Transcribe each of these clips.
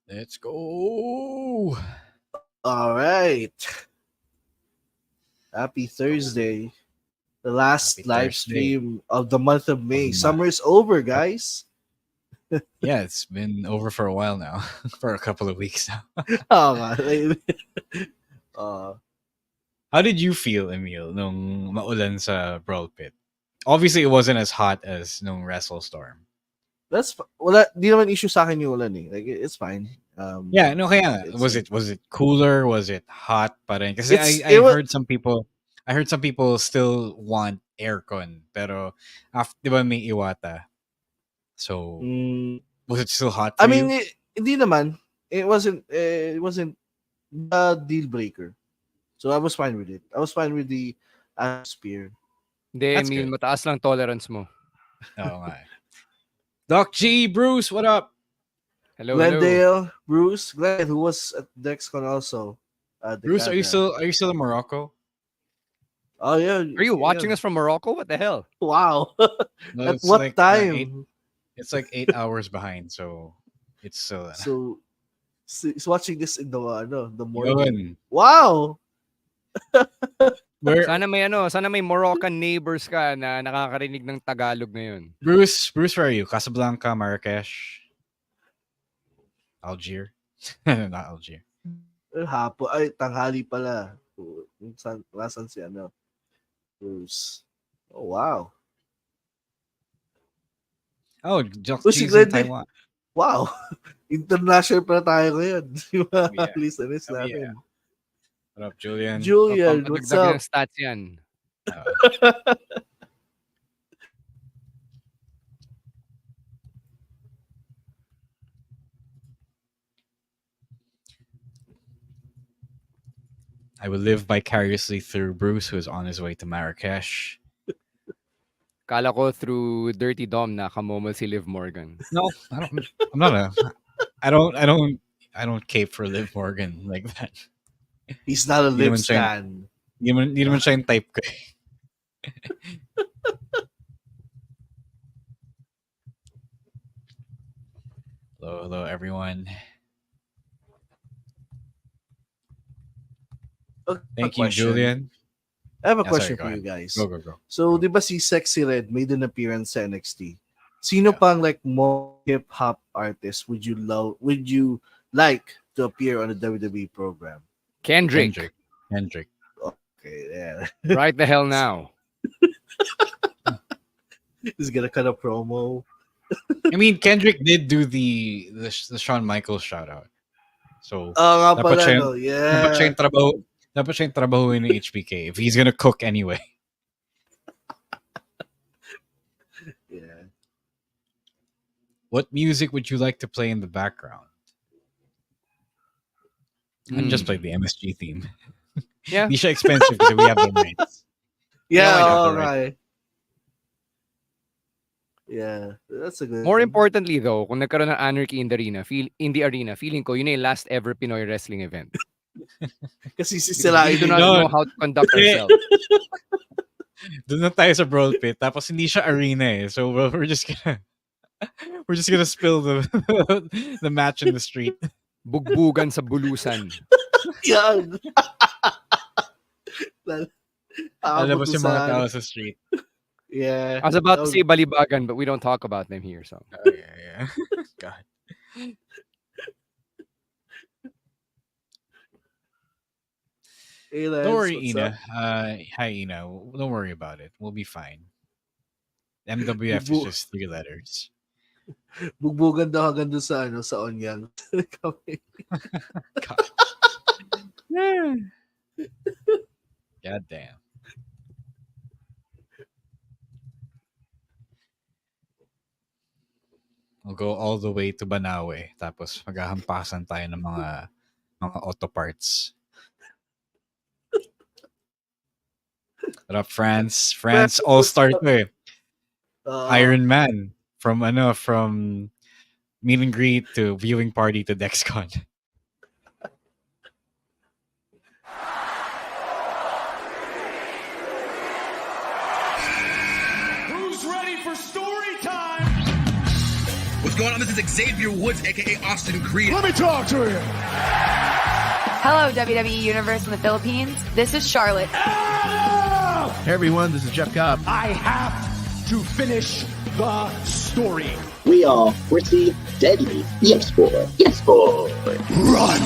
Let's go. All right. Happy Thursday. The last Happy live Thursday stream of the month of of May. the month. Summer's over, guys. Yeah, it's been over for a while now, for a couple of weeks now. Oh, nga. uh, How did you feel, Emil, nung maulan sa Brawl Pit? Obviously, it wasn't as hot as nung WrestleStorm. wala, di naman issue sa akin yung ulan eh. Like, it's fine. Yeah, no, kaya nga. It's Was like, it cooler? Was it hot pa rin? Kasi it I was, heard some people still want aircon, pero after, di ba may Iwata? So, was it still hot for I mean, you? hindi naman. It wasn't a deal breaker. So I was fine with it. I was fine with the atmosphere. Hindi, That's Emil, good. mataas lang tolerance mo. Oo nga. Doc G, Bruce, what up? Hello, hello. Glendale, Bruce, Glenn, who was at Dexcon also. Bruce, are you Decada. still in Morocco? Oh yeah. Are you watching us from Morocco? What the hell? Wow. No, At it's what like, time? it's like 8 hours behind, so it's still So he's watching this in the morning. Yun. Wow. Where Sana may Moroccan neighbors ka na nakakarinig ng Tagalog ngayon. Bruce, where are you? Casablanca, Marrakesh, Algier? Not Algier. Hapon ay tanghali pala. Nasaan si Bruce. Oh wow. Oh, Doc Si G's in Glendale. Taiwan. Wow. International pa tayo ngayon. Di ba? Yeah. Listeners Oh, natin. yeah. What up, Julian? Julian, what's Pampadagdag up? ng stats yan. I will live vicariously through Bruce, who is on his way to Marrakesh. Kala ko through Dirty Dom na kamomol si Liv Morgan. No, I don't cape for Liv Morgan like that. He's not a Hindi Liv naman siya- stan. Hindi naman siya yung type ko. Hello, everyone. Thank you, Julian. I have a Yeah, question sorry, for go you guys. Go. So, di ba si Sexy Red made an appearance sa NXT? Sino pang like more hip-hop artist would you like to appear on a WWE program? Kendrick. Okay, yeah. Right the hell now. He's gonna cut a promo. I mean, Kendrick did do the Shawn Michaels shout out. So, nga dapat pala, siya- no? Yeah. dapat siya yung trabahuin ng HBK if he's gonna cook anyway. Yeah. What music would you like to play in the background? I'd just play the MSG theme. Yeah. Di siya expensive because we have the rights. Yeah, why not? okay. Yeah, that's a good More thing. importantly though, kung nagkaroon ng anarchy in the arena, feeling ko yun yung last ever Pinoy wrestling event. Kasi Because sila we do not No. know how to conduct Hindi. ourselves. Doon na tayo sa Brawl Pit. Tapos hindi siya arena eh. So we're just gonna spill the match in the street. Bugbugan sa bulusan. Yan. Alabas yung mga tao sa street. Yeah. I was about to say balibagan, but we don't talk about them here. So Yeah. God. Hey, Lance, Don't worry, what's Ina. up? Hi, Ina. Don't worry about it. We'll be fine. MWF is just 3 letters. Bugbugan daw hanggang doon sa Onyang. God damn. We'll go all the way to Banawe. Tapos maghahampasan tayo ng mga auto parts. What up, France? France All-Star to eh. Iron Man. From meet and greet to viewing party to DexCon. Who's ready for story time? What's going on? This is Xavier Woods, aka Austin Creed. Let me talk to you. Hello, WWE Universe in the Philippines. This is Charlotte. Hey everyone, this is Jeff Cobb. I have to finish the story. We are pretty deadly. Yes, boy. Yes, boy. Run!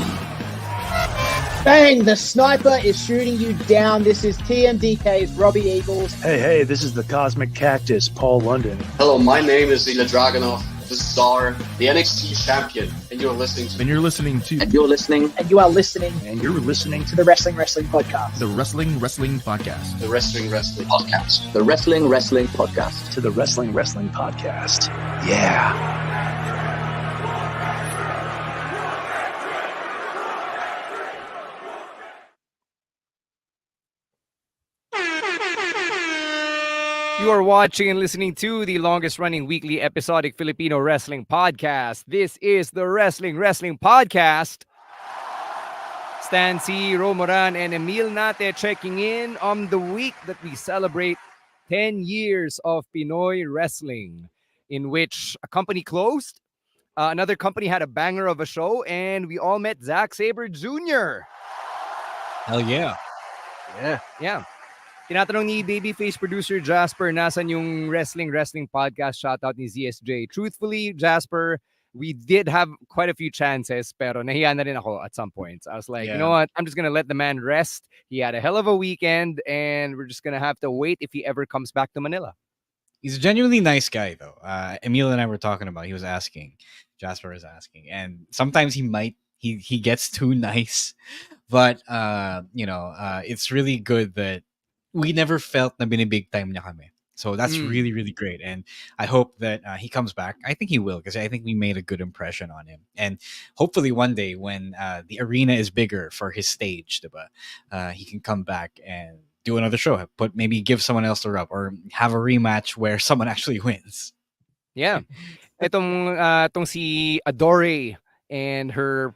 Bang! The sniper is shooting you down. This is TMDK's Robbie Eagles. Hey, this is the Cosmic Cactus, Paul London. Hello, my name is Ilya Dragunov, the Czar, the NXT champion, and you're listening to... And you're listening to... And you're listening... And you are listening... And you're listening to the Wrestling Podcast. The Wrestling Podcast. The Wrestling Podcast. The Wrestling Podcast. To the Wrestling Podcast. Yeah. You are watching and listening to the longest running weekly episodic Filipino wrestling podcast. This is the Wrestling Podcast. Stan C, Romoran, and Emil Nate checking in on the week that we celebrate 10 years of Pinoy wrestling, in which a company closed, another company had a banger of a show, and we all met Zack Sabre Jr. Hell yeah. Yeah. Tinatanong ni Babyface producer Jasper, nasan yung wrestling podcast shoutout ni ZSJ. Truthfully, Jasper, we did have quite a few chances, pero nahiya na rin ako at some points. I was like, you know what? I'm just going to let the man rest. He had a hell of a weekend, and we're just going to have to wait if he ever comes back to Manila. He's a genuinely nice guy, though. Emil and I were talking about, Jasper was asking, and sometimes he gets too nice, but it's really good that we never felt na binibig time niya kami. So that's really, really great. And I hope that he comes back. I think he will, because I think we made a good impression on him. And hopefully one day when the arena is bigger for his stage, diba, he can come back and do another show. Maybe give someone else the rub or have a rematch where someone actually wins. Yeah. Itong si Adore and her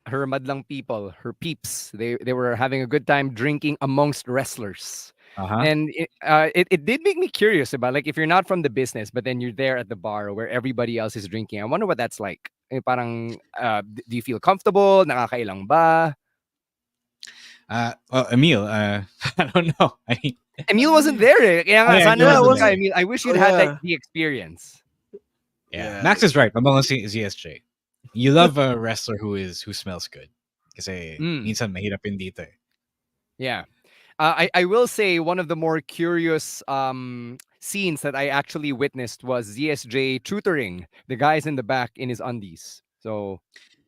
madlang people, her peeps, they were having a good time drinking amongst wrestlers. And it did make me curious about, like, if you're not from the business, but then you're there at the bar where everybody else is drinking. I wonder what that's like. Parang, do you feel comfortable? Nakakailang ba? Well, Emil, I don't know. Emil wasn't there. Eh. Kaya nga, sana wasn't there. Emil. I wish you'd had like, the experience. Yeah, Max is right. Mabango si ZSJ. You love a wrestler who smells good. Kasi minsan mahirap yun dito eh. Yeah. I will say one of the more curious scenes that I actually witnessed was ZSJ tutoring the guys in the back in his undies. So,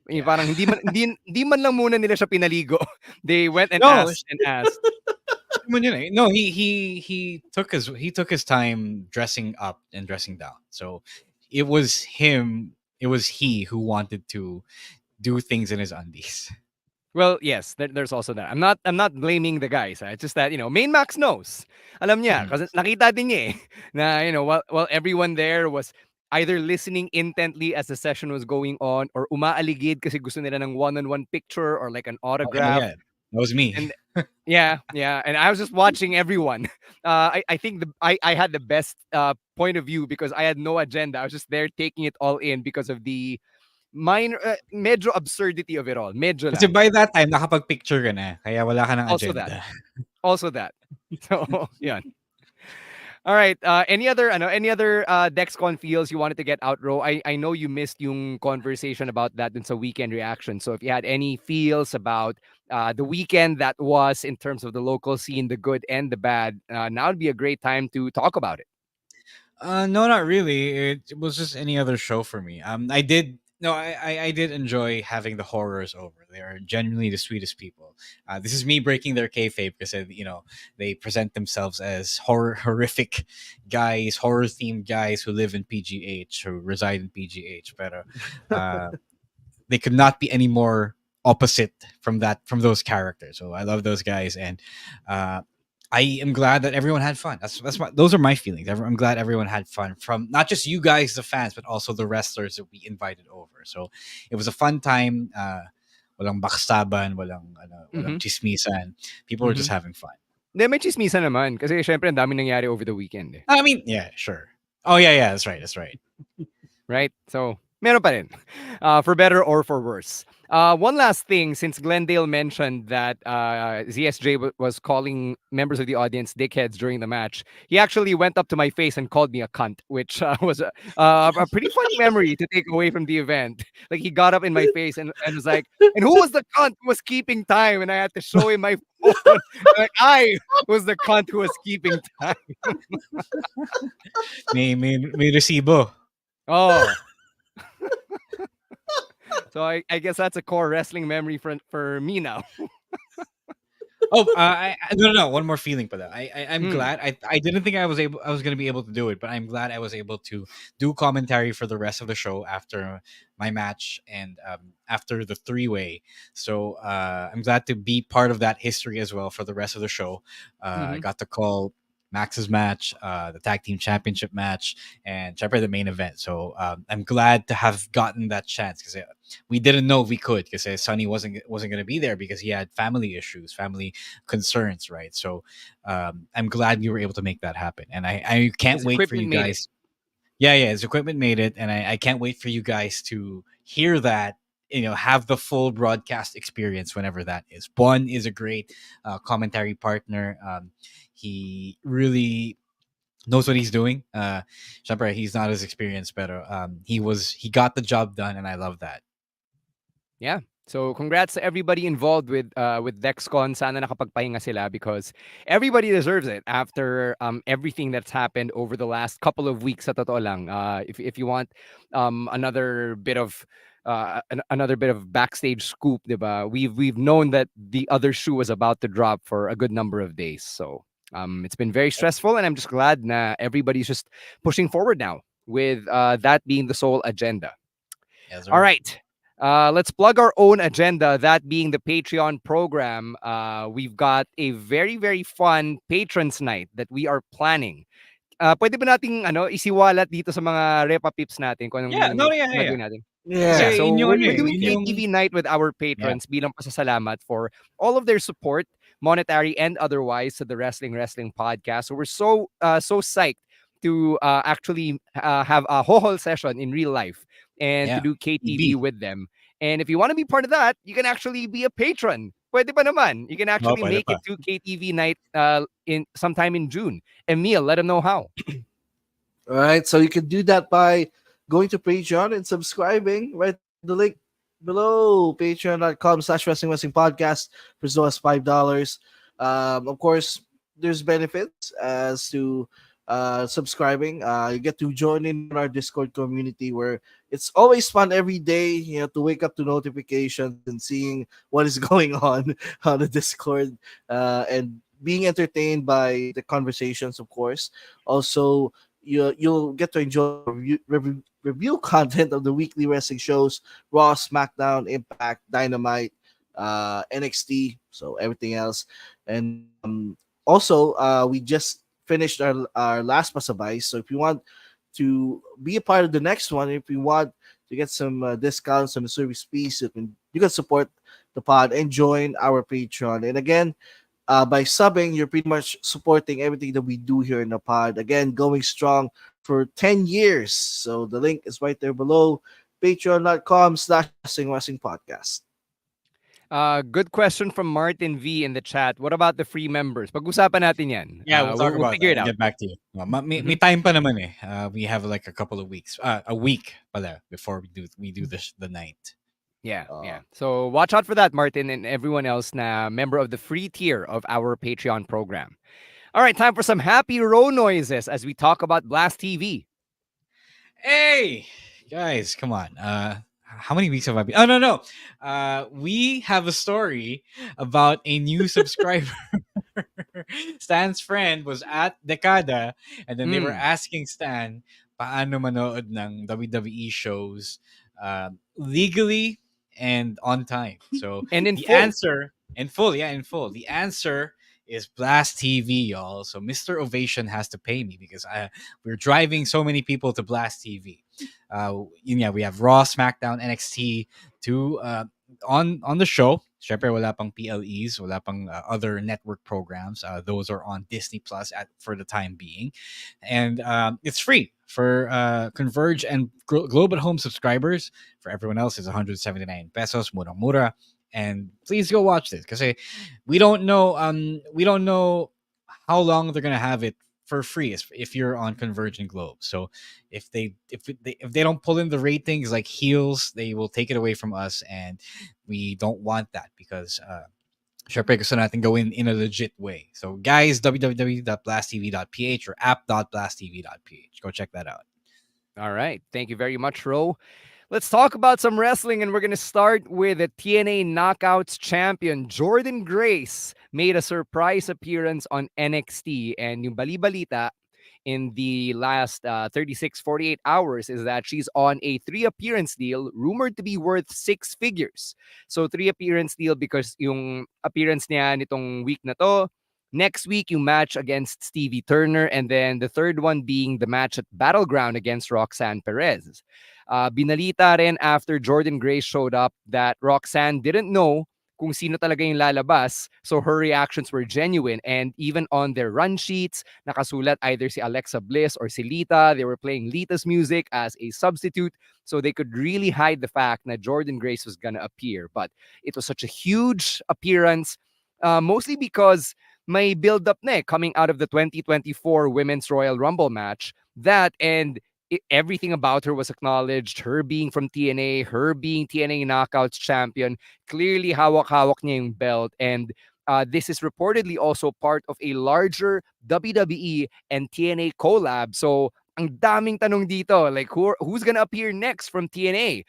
parang hindi man lang muna nila siya pinaligo. They went and asked. No, he took his time dressing up and dressing down. So it was he who wanted to do things in his undies. Well, yes, there's also that. I'm not blaming the guys. It's just that, Main Max knows. Alam niya, kasi nakita din niya na, while everyone there was either listening intently as the session was going on or umaaligid kasi gusto nila ng one-on-one picture or like an autograph. Oh, yeah. That was me. And yeah. And I was just watching everyone. I think I had the best point of view because I had no agenda. I was just there taking it all in because of the minor, medyo absurdity of it all. Medyo lang. Kasi by that time, nakapag-picture ka na. Kaya wala ka ng agenda. Also that. So, yeah. All right. Any other DexCon feels you wanted to get out, Ro? I know you missed yung conversation about that in some weekend reaction. So if you had any feels about the weekend that was in terms of the local scene, the good and the bad, now would be a great time to talk about it. No, not really. It was just any other show for me. I did enjoy having the horrors over. They are genuinely the sweetest people. This is me breaking their kayfabe because they present themselves as horrific guys, horror themed guys who live in PGH, who reside in PGH. But they could not be any more opposite from those characters. So I love those guys, and I am glad that everyone had fun. Those are my feelings. I'm glad everyone had fun, from not just you guys, the fans, but also the wrestlers that we invited over. So it was a fun time. Walang baksaban, walang chismisan. People were just having fun. May chismisan naman kasi syempre ang dami nangyari over the weekend. I mean, yeah, sure. Oh yeah, that's right. Right? So meron pa rin. For better or for worse. One last thing, since Glendale mentioned that ZSJ was calling members of the audience dickheads during the match, he actually went up to my face and called me a cunt, which was a pretty funny memory to take away from the event. Like, he got up in my face and was like, and who was the cunt who was keeping time? And I had to show him my phone. Like, I was the cunt who was keeping time. May resibo. Oh. So I guess that's a core wrestling memory for me now. No. One more feeling for that. I'm glad. I didn't think I was going to be able to do it, but I'm glad I was able to do commentary for the rest of the show after my match and after the 3-way. So I'm glad to be part of that history as well for the rest of the show. I got to call Max's match, the tag team championship match, and syempre the main event. So I'm glad to have gotten that chance because we didn't know if we could because Sonny wasn't going to be there because he had family issues, family concerns, right? So I'm glad we were able to make that happen, and I can't His wait for equipment you made it. guys. Yeah, his equipment made it, and I can't wait for you guys to hear that. Have the full broadcast experience whenever that is. Bon is a great commentary partner. He really knows what he's doing. Syempre, he's not as experienced, but he got the job done, and I love that. Yeah. So congrats to everybody involved with DexCon. Sana nakapagpahinga sila because everybody deserves it after everything that's happened over the last couple of weeks. Sa totoo lang, if you want another bit of backstage scoop, diba? We've known that the other shoe was about to drop for a good number of days. So it's been very stressful, and I'm just glad na everybody's just pushing forward now with that being the sole agenda. Yes, all right. Let's plug our own agenda, that being the Patreon program. We've got a very, very fun Patrons Night that we are planning. Pwede ba nating isiwalat dito sa mga Repa Pips natin kung anong gagawin natin? Yeah. So we're doing KTV night with our patrons bilang pasasalamat for all of their support, monetary and otherwise, to the Wrestling podcast. So we're so psyched to actually have a whole session in real life and to do KTV with them. And if you want to be part of that, you can actually be a patron. Pwede pa naman. You can actually make it to KTV night in sometime in June. Emil, let them know how. All right, so you can do that by going to Patreon and subscribing. Right, the link below, patreon.com/wrestling podcast for as low as $5. Of course, there's benefits as to subscribing. You get to join in our Discord community where it's always fun every day, to wake up to notifications and seeing what is going on the Discord, and being entertained by the conversations, of course. Also, you'll get to enjoy review content of the weekly wrestling shows: Raw, SmackDown, Impact, Dynamite, NXT, so everything else. And also, we just finished our last pasabay. So if you want to be a part of the next one, if you want to get some discounts on the service fees, you can support the pod and join our Patreon. And again, by subbing, you're pretty much supporting everything that we do here in the pod. Again, going strong for 10 years. So the link is right there below, patreon.com/wrestling podcast. Good question from Martin V in the chat. What about the free members? Pag-usapan natin yan. Yeah, we'll talk about figure that. it out. Get back to you. May time pa naman eh. We have like a couple of weeks, a week pala before we do the night. Yeah. So watch out for that, Martin, and everyone else na member of the free tier of our Patreon program. All right, time for some happy row noises as we talk about Blast TV. Hey, guys, come on. How many weeks have I been? Oh, no. We have a story about a new subscriber. Stan's friend was at Decada, and then they were asking Stan paano manood ng WWE shows legally and on time. So and in the full. answer in full. The answer is Blast TV, y'all. So Mr. Ovation has to pay me because we're driving so many people to Blast TV. We have Raw, SmackDown, NXT to on the show. Syempre, wala pang PLEs, wala pang other network programs. Those are on Disney Plus for the time being. And it's free for Converge and Globe at Home subscribers. For everyone else, it's 179 pesos, mura-mura. And please go watch this because we don't know how long they're gonna have it for free if you're on Converge and Globe. So if they don't pull in the ratings like heels, they will take it away from us, and we don't want that because syempre gusto natin gawin in a legit way. So guys, www.blasttv.ph or app.blasttv.ph. Go check that out. All right. Thank you very much, Ro. Let's talk about some wrestling, and we're going to start with the TNA Knockouts champion. Jordynne Grace made a surprise appearance on NXT, and yung bali-balita in the last 48 hours is that she's on a 3-appearance deal rumored to be worth 6 figures. So 3-appearance deal because yung appearance niya nitong week na to, next week yung match against Stevie Turner, and then the third one being the match at Battleground against Roxanne Perez. Binalita rin after Jordynne Grace showed up that Roxanne didn't know kung sino talaga yung lalabas. So her reactions were genuine. And even on their run sheets, nakasulat either si Alexa Bliss or si Lita. They were playing Lita's music as a substitute. So they could really hide the fact that Jordynne Grace was going to appear. But it was such a huge appearance, mostly because may build-up na coming out of the 2024 Women's Royal Rumble match. That and everything about her was acknowledged. Her being from TNA, her being TNA Knockouts champion, clearly hawak-hawak niya yung belt. And this is reportedly also part of a larger WWE and TNA collab. So ang daming tanong dito, like who's gonna appear next from TNA?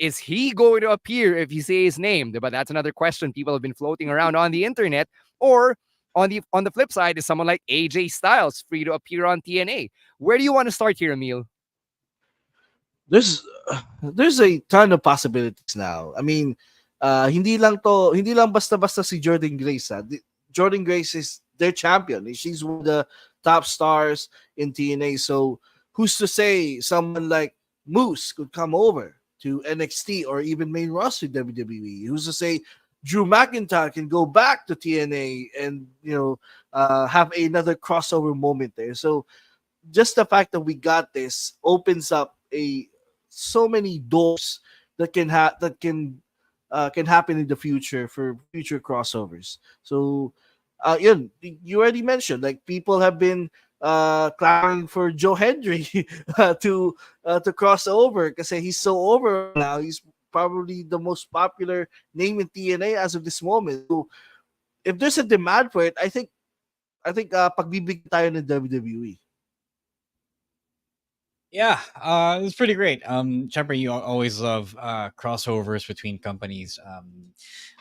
Is he going to appear if you say his name? But that's another question people have been floating around on the internet. Or on the flip side, is someone like AJ Styles free to appear on TNA? Where do you want to start here, Emil? There's a ton of possibilities now. I mean, hindi lang basta-basta si Jordynne Grace. Jordynne Grace is their champion. She's one of the top stars in TNA. So who's to say someone like Moose could come over to NXT or even main roster WWE? Who's to say Drew McIntyre can go back to TNA and have another crossover moment there? So just the fact that we got this opens up so many doors that can happen in the future for future crossovers. So you already mentioned, like, people have been clamoring for Joe Hendry to cross over because he's so over now. He's probably the most popular name in TNA as of this moment. So if there's a demand for it, I think pagbibigyan tayo ng WWE. Yeah, it's pretty great. Syempre, you always love crossovers between companies.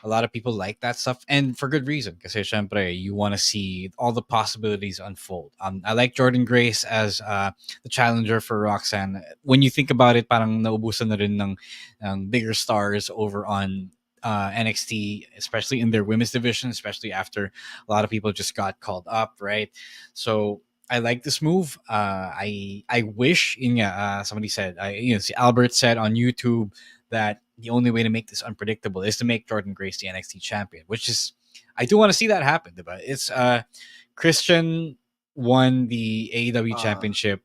A lot of people like that stuff, and for good reason. Because syempre, you want to see all the possibilities unfold. I like Jordynne Grace as the challenger for Roxanne. When you think about it, parang naubusan na rin ng bigger stars over on NXT, especially in their women's division, especially after a lot of people just got called up, right? So I like this move. I wish somebody said, Albert said on YouTube that the only way to make this unpredictable is to make Jordynne Grace the NXT champion, which is, I do want to see that happen. But it's Christian won the AEW championship.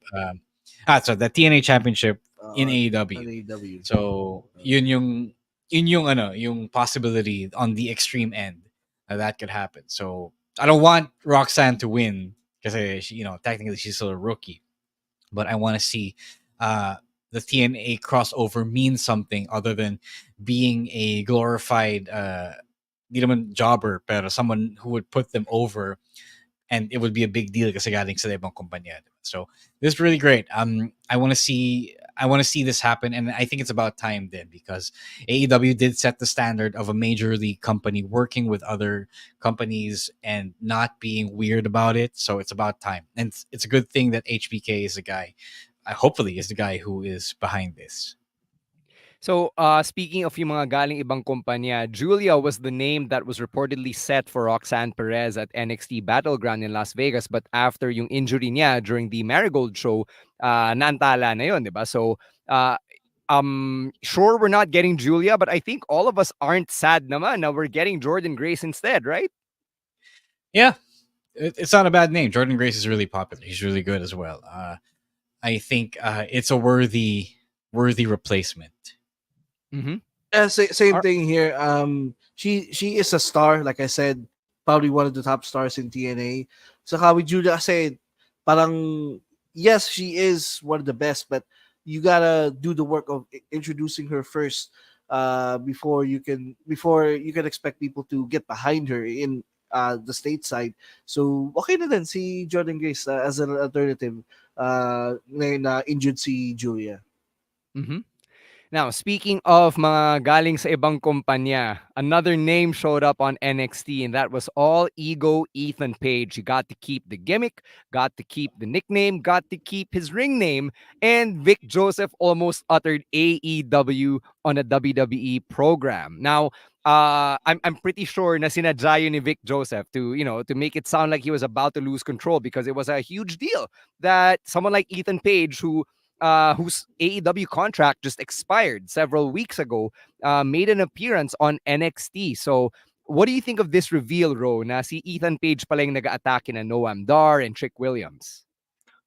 So the TNA championship in AEW. So yun yung possibility on the extreme end that could happen. So I don't want Roxanne to win because technically she's still a rookie, but I want to see the TNA crossover mean something other than being a glorified di naman jobber, pero someone who would put them over, and it would be a big deal kasi galing sa ibang kumpanya. So this is really great. I want to see this happen, and I think it's about time then, because AEW did set the standard of a major league company working with other companies and not being weird about it. So it's about time, and it's a good thing that HBK is the guy. Hopefully, is the guy who is behind this. So, speaking of yung mga galing ibang kumpanya, Julia was the name that was reportedly set for Roxanne Perez at NXT Battleground in Las Vegas. But after yung injury niya during the Marigold show, naantala na yun, di ba? So, Sure, we're not getting Julia, but I think all of us aren't sad naman. Now we're getting Jordynne Grace instead, right? Yeah, it's not a bad name. Jordynne Grace is really popular. He's really good as well. I think it's a worthy replacement. Mm-hmm. Yeah, same thing here. She is a star, like I said, probably one of the top stars in TNA. So how with Julia said, parang yes, she is one of the best, but you gotta do the work of introducing her first, before you can expect people to get behind her in the stateside. So okay na din si Jordan Grace as an alternative na injured si Julia. Mm-hmm. Now, speaking of mga galing sa ibang kumpanya, another name showed up on NXT, and that was all ego Ethan Page. He got to keep the gimmick, got to keep the nickname, got to keep his ring name, and Vic Joseph almost uttered AEW on a WWE program. Now, I'm pretty sure na sinadya yun ni Vic Joseph to make it sound like he was about to lose control, because it was a huge deal that someone like Ethan Page, whose AEW contract just expired several weeks ago, made an appearance on NXT. So, what do you think of this reveal, Ro, na si Ethan Page pala yung nag-aatake na Noam Dar and Trick Williams?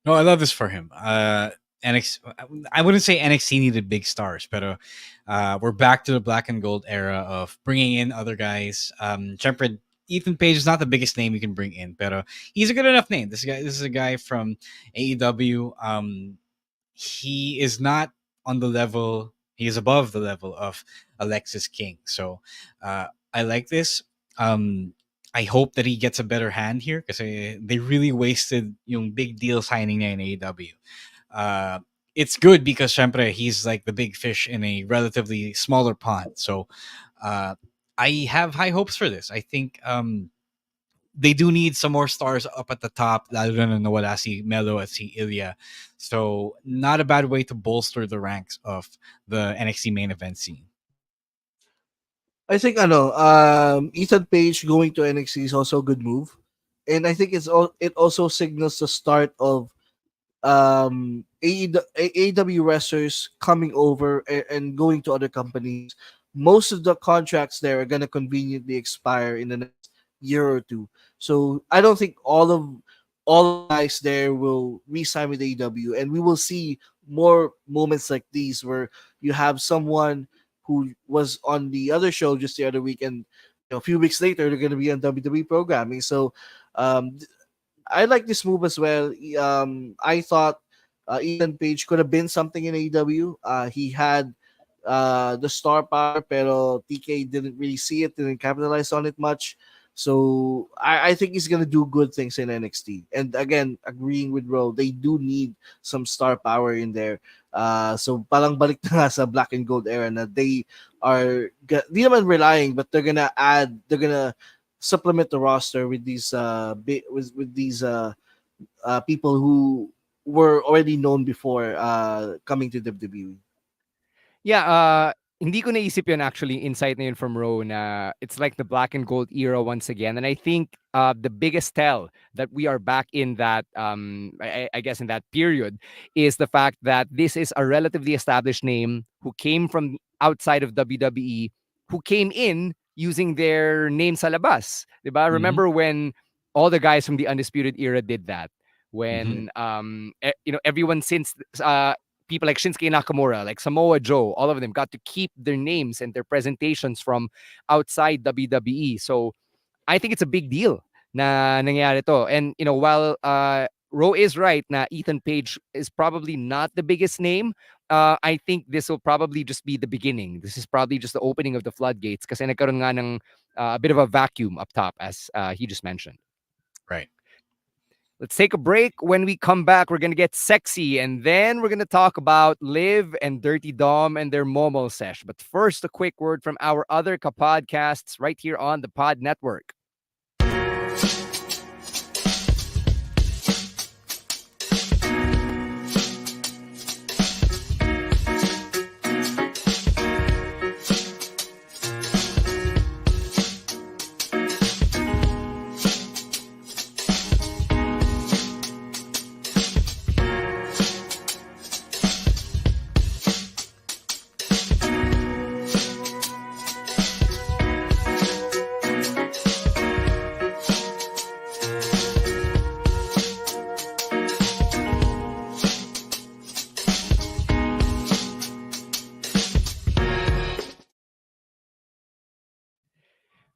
No, I love this for him. I wouldn't say NXT needed big stars, but we're back to the black and gold era of bringing in other guys. Syempre, Ethan Page is not the biggest name you can bring in, but he's a good enough name. This is a guy from AEW. He is not on the level. He is above the level of Alexis King. So I like this. I hope that he gets a better hand here, because they really wasted yung big deal signing niya in AEW. It's good because syempre he's like the big fish in a relatively smaller pond. So I have high hopes for this. I think they do need some more stars up at the top, lalo na nawala si Melo at si Ilya. So not a bad way to bolster the ranks of the NXT main event scene. I think Ethan Page going to NXT is also a good move, and I think it also signals the start of AEW wrestlers coming over and going to other companies. Most of the contracts there are gonna conveniently expire in the next year or two. So I don't think all the guys there will re-sign with AEW, and we will see more moments like these where you have someone who was on the other show just the other week, and a few weeks later they're going to be on WWE programming. So I like this move as well. I thought Ethan Page could have been something in AEW. He had the star power, pero TK didn't really see it, didn't capitalize on it much. So I think he's gonna do good things in NXT. And again, agreeing with Ro, they do need some star power in there. So parang balik na nga sa black and gold era na they are di naman relying, but they're gonna supplement the roster with these people who were already known before coming to WWE. Yeah, hindi ko naisip yun actually, insight na yun from Ro, na it's like the black and gold era once again. And I think the biggest tell that we are back in that, I guess in that period, is the fact that this is a relatively established name who came from outside of WWE, who came in using their name sa labas. Diba? Remember when all the guys from the Undisputed Era did that? When, everyone since... people like Shinsuke Nakamura, like Samoa Joe, all of them got to keep their names and their presentations from outside WWE. So I think it's a big deal na nangyari to. And, while Ro is right na Ethan Page is probably not the biggest name, I think this will probably just be the beginning. This is probably just the opening of the floodgates, kasi nagkaroon nga ng a bit of a vacuum up top, as he just mentioned. Right. Let's take a break. When we come back, we're going to get sexy, and then we're going to talk about Liv and Dirty Dom and their MOMOL sesh. But first, a quick word from our other podcasts right here on the Pod Network.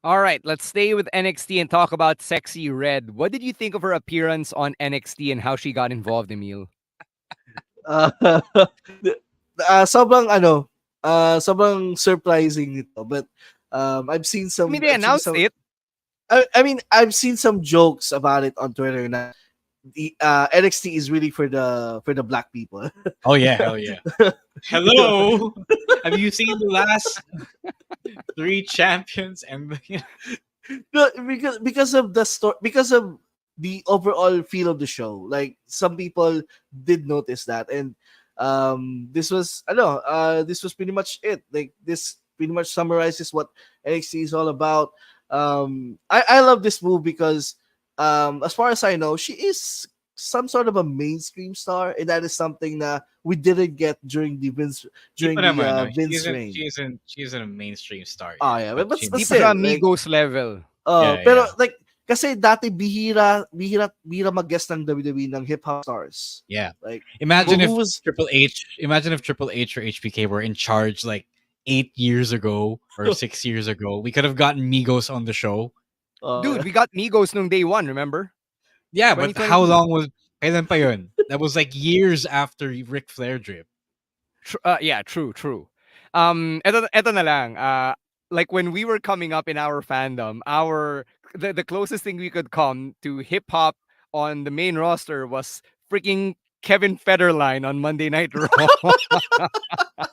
All right, let's stay with NXT and talk about Sexy Red. What did you think of her appearance on NXT and how she got involved, Emil? Uh, sobrang sobrang surprising nito. But I've seen I mean, some, they announced it. I mean, I've seen some jokes about it on Twitter. Na the NXT is really for the black people. Oh yeah, hell yeah. Hello. Have you seen the last three champions? And No, because of the story, because of the overall feel of the show. Like some people did notice that, and this was I know this was pretty much it. Like this pretty much summarizes what NXT is all about. I love this move because as far as I know, she is some sort of a mainstream star, and that is something that we didn't get during the Di pa naman, no? She Vince isn't, reign. she isn't a mainstream star Oh yet, yeah, but she but Di knows. pa siya still, like, amigos level. Yeah, pero yeah, like kasi dati bihira mag-guest ng WWE ng hip hop stars. yeah. Like Imagine who if was Triple H or HBK were in charge like 8 years ago or 6 years ago. We could have gotten Migos on the show. Dude, we got Migos nung day one, remember? Yeah, but how 2022. long was kailan pa yun? That was like years after Ric Flair drip. Yeah, true, true. Eto na lang. Like when we were coming up in our fandom, the closest thing we could come to hip hop on the main roster was freaking Kevin Federline on Monday Night Raw.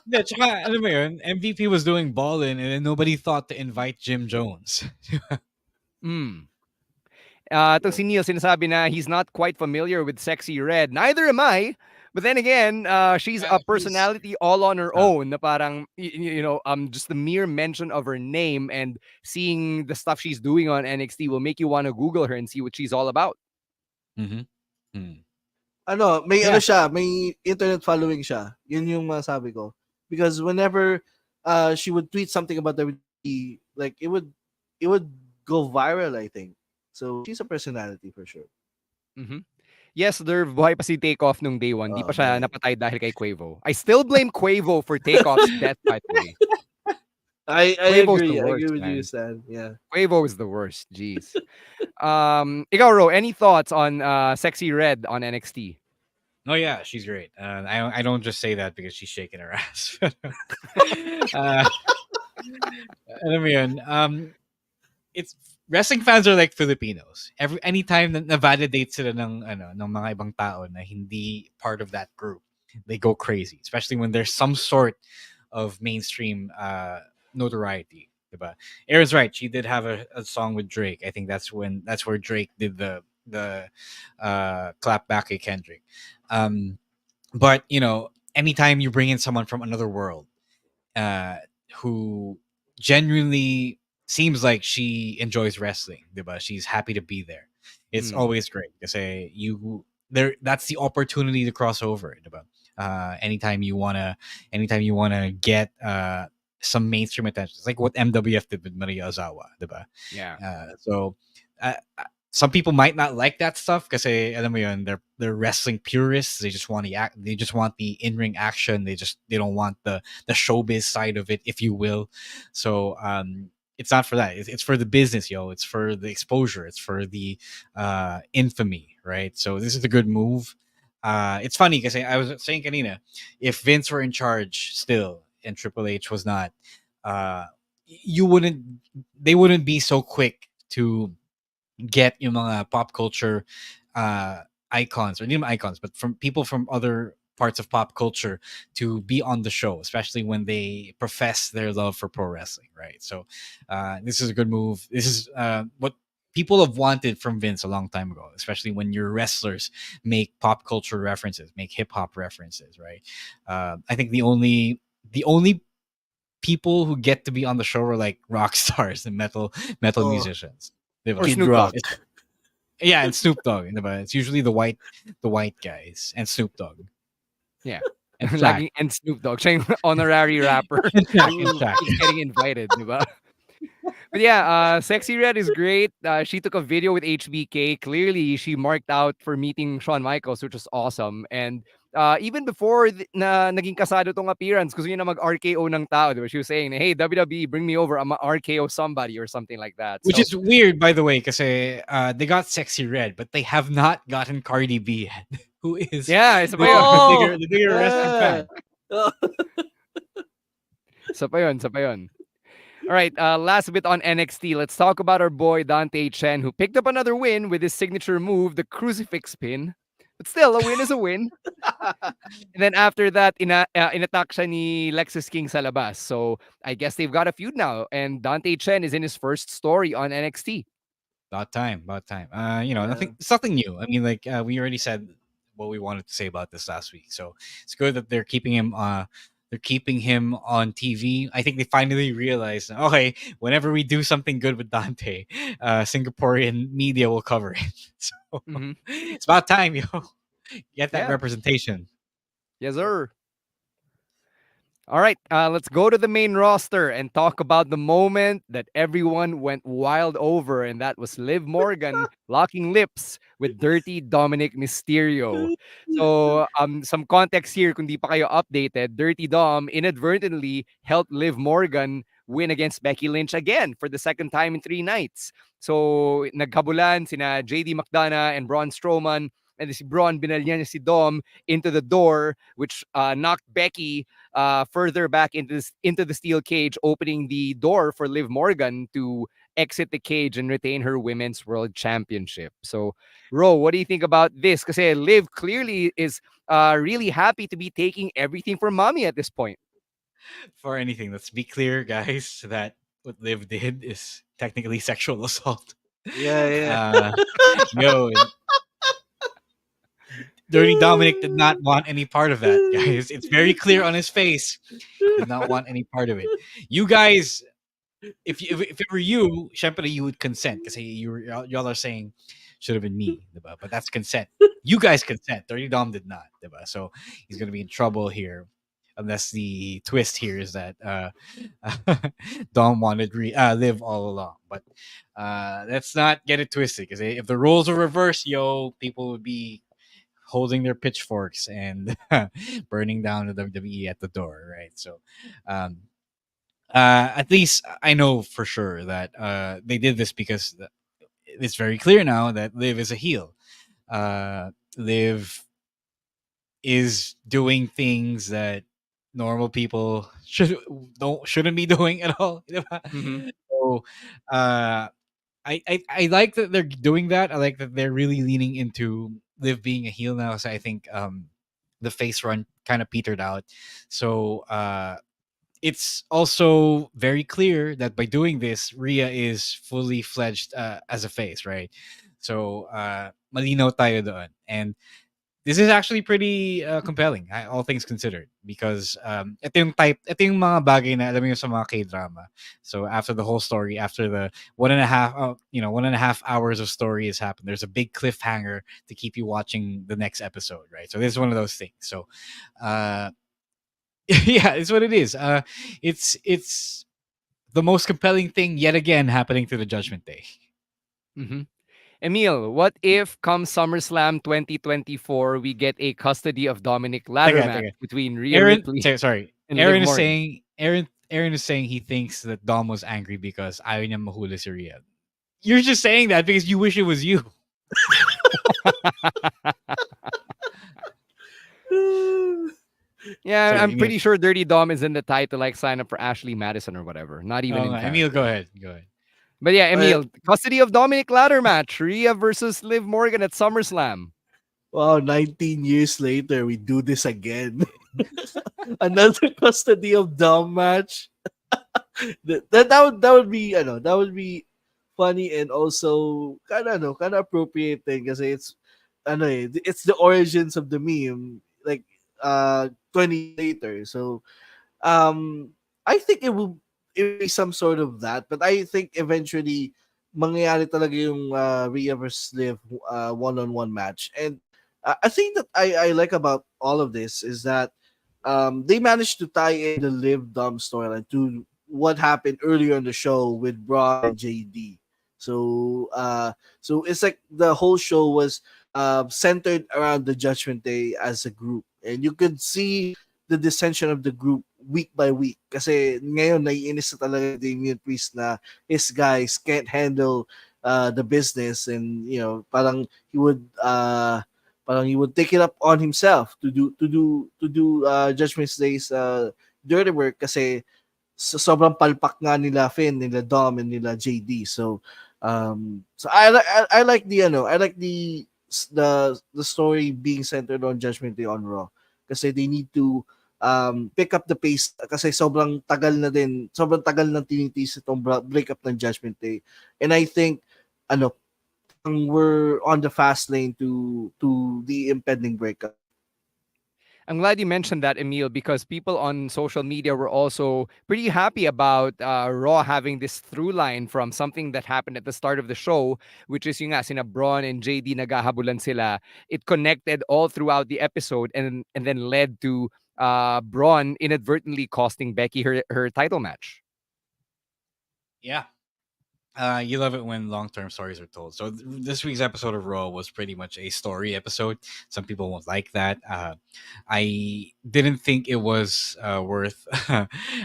Hindi, tsaka, alam mo yun, MVP was doing ballin and then nobody thought to invite Jim Jones. Mm. Itong si Neil sinasabi na he's not quite familiar with Sexy Red. Neither am I. But then again, she's a personality all on her own. Na parang just the mere mention of her name and seeing the stuff she's doing on NXT will make you want to Google her and see what she's all about. Mm-hmm. Hmm. may Yeah. siya, may internet following siya. Yun yung masabi ko. Because whenever she would tweet something about WWE, like it would go viral, I think. So she's a personality for sure. Mm-hmm. Yes, there buhay pa si Takeoff nung day one. Di pa Oh, siya man. napatay dahil kay Quavo. I still blame Quavo for Takeoff's death, by the way. I Quavo's agree. the I worst, agree with man. you, Stan. Yeah. Quavo is the worst. Jeez. Ikaw, Ro, any thoughts on Sexy Red on NXT? Oh yeah, she's great. I don't just say that because she's shaking her ass. Alam mo yun, it's wrestling fans are like Filipinos. Anytime na validate sila ng mga ibang tao na hindi part of that group, they go crazy, especially when there's some sort of mainstream notoriety. Diba? Aaron's right. She did have a song with Drake. I think that's where Drake did the clap back at Kendrick. But anytime you bring in someone from another world, who genuinely seems like she enjoys wrestling, diba? She's happy to be there. It's always great to say that's the opportunity to cross over, diba? Anytime you wanna get some mainstream attention. It's like what MWF did with Maria Ozawa, diba? Yeah. So some people might not like that stuff because alam mo yun, they're wrestling purists. They just want the in-ring action. They don't want the showbiz side of it, if you will. So it's not for that. It's for the business, yo. It's for the exposure. It's for the infamy, right? So this is a good move. It's funny because I was saying kanina, if Vince were in charge still and Triple H was not, they wouldn't be so quick to get yung mga pop culture icons, or not even icons, but from people from other parts of pop culture to be on the show, especially when they profess their love for pro wrestling, right? So this is a good move. This is what people have wanted from Vince a long time ago, especially when your wrestlers make pop culture references, make hip hop references, right? I think the only people who get to be on the show are like rock stars and metal musicians. Or Kid Snoop Rock. Dogg. Yeah, and Snoop Dogg. It's usually the white guys and Snoop Dogg. Yeah. And Shaq. Laging and Snoop Dogg. Siya yung honorary rapper. And Shaq. He's getting invited, di ba? But yeah, Sexy Red is great. She took a video with HBK. Clearly, she marked out for meeting Shawn Michaels, which was awesome. And even before na naging kasado tong appearance, gusto niya na mag-RKO ng tao. Diba? She was saying, hey, WWE, bring me over. I'm RKO somebody or something like that. Which So, is weird, by the way, because they got Sexy Red, but they have not gotten Cardi B yet, who is yeah, isa pa the, yun. the bigger wrestling fan. Isa pa yun, isa pa yun. All right, last bit on NXT. Let's talk about our boy Dante Chen, who picked up another win with his signature move, the crucifix pin. But still, a win is a win. And then after that, inattack siya ni Lexus King sa labas. So I guess they've got a feud now. And Dante Chen is in his first story on NXT. About time, about time. It's nothing new. I mean, like we already said what we wanted to say about this last week. So it's good that they're keeping him. They're keeping him on TV. I think they finally realized, okay, whenever we do something good with Dante, Singaporean media will cover it. So it's about time, yo. Get that representation. Yes, sir. All right, let's go to the main roster and talk about the moment that everyone went wild over, and that was Liv Morgan locking lips with Dirty Dominik Mysterio. So, some context here, kung di pa kayo updated, Dirty Dom inadvertently helped Liv Morgan win against Becky Lynch again for the second time in 3 nights. So, nagkabulan sina JD McDonough and Braun Strowman, and si Braun binalyan niya si Dom into the door, which knocked Becky further back into the steel cage, opening the door for Liv Morgan to exit the cage and retain her Women's World Championship. So, Ro, what do you think about this? Because Liv clearly is really happy to be taking everything from mommy at this point. For anything, let's be clear, guys, that what Liv did is technically sexual assault. Yeah. Yo, Dirty Dominic did not want any part of that, guys. It's very clear on his face. Did not want any part of it. You guys, if it were you, syempre you would consent because y'all are saying should have been me, diba? But that's consent. You guys consent. Dirty Dom did not, diba? So he's gonna be in trouble here, unless the twist here is that Dom wanted Liv all along. But let's not get it twisted because if the roles were reversed, people would be holding their pitchforks and burning down the WWE at the door, right? So, at least I know for sure that they did this because it's very clear now that Liv is a heel. Liv is doing things that normal people shouldn't be doing at all. So, I like that they're doing that. I like that they're really leaning into Liv being a heel now. So I think the face run kind of petered out. So it's also very clear that by doing this, Rhea is fully fledged as a face, right? So malinaw tayo doon. And this is actually pretty compelling, all things considered, because ito yung mga bagay na alam mo yung sa mga K-drama. So after the whole story, after the 1.5 hours of story has happened, there's a big cliffhanger to keep you watching the next episode, right? So this is one of those things. So, yeah, it's what it is. It's the most compelling thing yet again happening to the Judgment Day. Emil, what if come SummerSlam 2024 we get a custody of Dominik ladder match between Rhea Ripley? And Aaron Liv is Morgan? saying Aaron is saying he thinks that Dom was angry because ayaw niya mahuli si Rhea. You're just saying that because you wish it was you. Yeah, Sorry, I'm pretty sure Dirty Dom is in the tie to like sign up for Ashley Madison or whatever. Not even in Emil, go ahead. But yeah, Emil, custody of Dominik ladder match, Rhea versus Liv Morgan at SummerSlam. Wow, 19 years later, we do this again. Another custody of Dom match. that would be funny and also kind of appropriate thing kasi it's the origins of the meme like 20 later. So I think it will be some sort of that, but I think eventually mangyayari talaga yung Rhea versus Liv one-on-one match. And I think that I like about all of this is that they managed to tie in the Liv Dom storyline to what happened earlier in the show with Braun and JD. So so it's like the whole show was centered around the Judgment Day as a group. And you could see the dissension of the group week by week. Kasi ngayon, naiinis na talaga Damian Priest na his guys can't handle the business, and parang he would take it up on himself to do Judgment Day's dirty work kasi sobrang palpak nga nila Finn, nila Dom, and nila JD. So I like the story being centered on Judgment Day on Raw kasi they need to pick up the pace kasi sobrang tagal ng tinitis itong breakup ng Judgment Day, and I think we're on the fast lane to the impending breakup. I'm glad you mentioned that, Emil, because people on social media were also pretty happy about Raw having this through line from something that happened at the start of the show, which is yung nga, sina Braun and JD naghahabulan sila. It connected all throughout the episode and then led to Braun inadvertently costing Becky her title match. Yeah. You love it when long-term stories are told. So this week's episode of Raw was pretty much a story episode. Some people won't like that. I didn't think it was worth.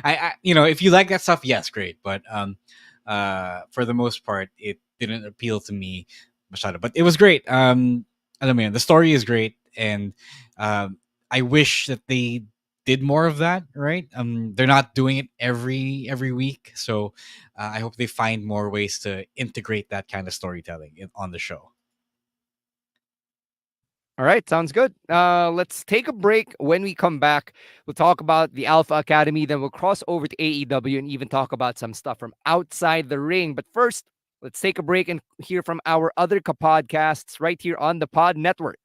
If you like that stuff, yes, great. But for the most part, it didn't appeal to me, masyado. But it was great. Alam mo yun, the story is great, and I wish that they did more of that. Right? They're not doing it every week, so I hope they find more ways to integrate that kind of storytelling on the show. All right, sounds good. Let's take a break. When we come back, we'll talk about the Alpha Academy. Then we'll cross over to AEW and even talk about some stuff from outside the ring. But first, let's take a break and hear from our other podcasts right here on the Pod Network.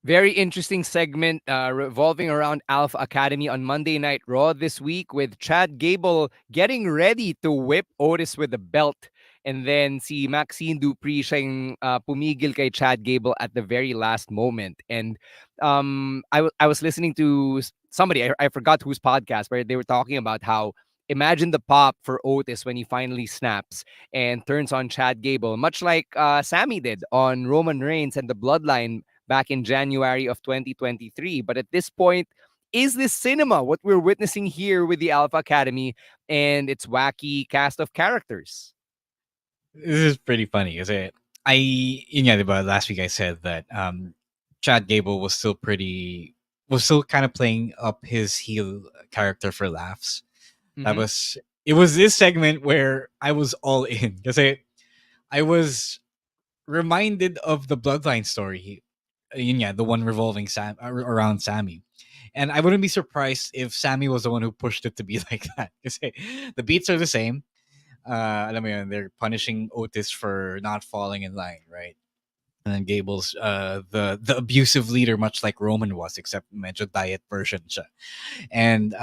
Very interesting segment revolving around Alpha Academy on Monday Night Raw this week with Chad Gable getting ready to whip Otis with the belt. And then si Maxine Dupree siya yung pumigil kay Chad Gable at the very last moment. And I was listening to somebody, I forgot whose podcast, where they were talking about how imagine the pop for Otis when he finally snaps and turns on Chad Gable, much like Sammy did on Roman Reigns and the Bloodline back in January of 2023. But at this point, is this cinema what we're witnessing here with the Alpha Academy and its wacky cast of characters? This is pretty funny because last week I said that Chad Gable was still kind of playing up his heel character for laughs. Mm-hmm. It was this segment where I was all in because I was reminded of the Bloodline story. The one revolving around Sammy. And I wouldn't be surprised if Sammy was the one who pushed it to be like that. Because the beats are the same. Alam mo yun, they're punishing Otis for not falling in line, right? And then Gable's the abusive leader, much like Roman was, except medyo diet version siya. And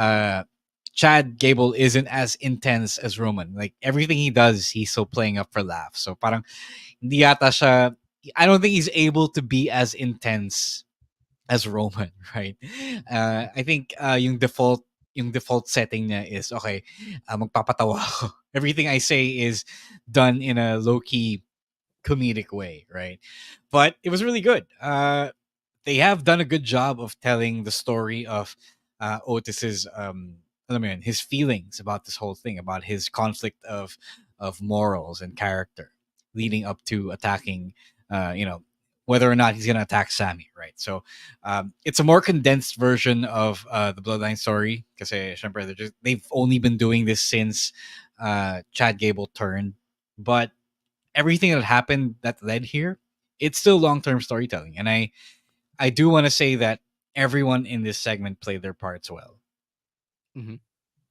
Chad Gable isn't as intense as Roman. Like everything he does, he's still playing up for laughs. So parang hindi yata siya, I don't think he's able to be as intense as Roman, right? I think yung default setting niya is okay. Magpapatawa ako. Everything I say is done in a low key comedic way, right? But it was really good. They have done a good job of telling the story of Otis's his feelings about this whole thing, about his conflict of morals and character leading up to attacking whether or not he's going to attack Sammy, right? So it's a more condensed version of the Bloodline story because they've only been doing this since Chad Gable turned, but everything that happened that led here, it's still long-term storytelling, and I do want to say that everyone in this segment played their parts well. Mhm.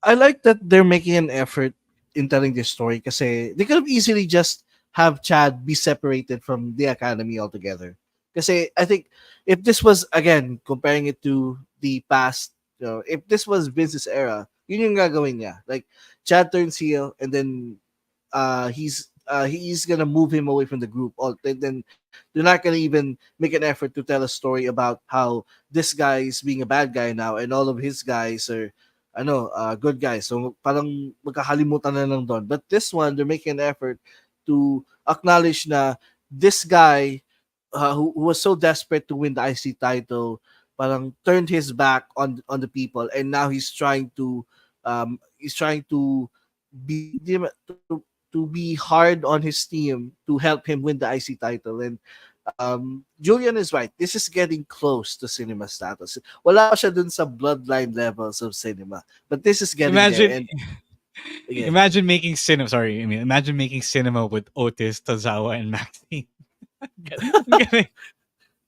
I like that they're making an effort in telling this story because they could have easily just have Chad be separated from the academy altogether. Because I think if this was again comparing it to the past, if this was Vince's era, yun yung gagawin niya. Like Chad turns heel and then he's gonna move him away from the group. Or then they're not gonna even make an effort to tell a story about how this guy is being a bad guy now and all of his guys are good guys. So parang magkakalimutan na lang doon. But this one, they're making an effort to acknowledge na this guy who was so desperate to win the IC title parang turned his back on the people and now he's trying to be to be hard on his team to help him win the IC title. And Julian is right. This is getting close to cinema status. Wala pa siya dun sa bloodline levels of cinema. But this is getting there. Imagine And again, imagine making cinema. Sorry, I mean, imagine making cinema with Otis, Tozawa, and Maxine.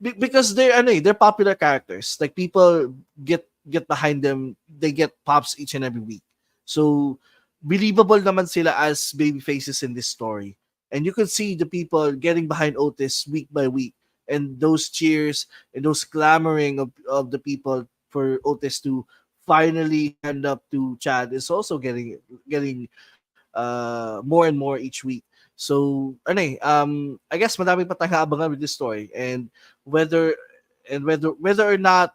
because they're popular characters. Like people get behind them. They get pops each and every week. So believable naman sila as baby faces in this story. And you could see the people getting behind Otis week by week. And those cheers and those clamoring of the people for Otis to finally stand up to Chad is also getting more and more each week. So I guess madami pa tayong abangan with this story and whether whether or not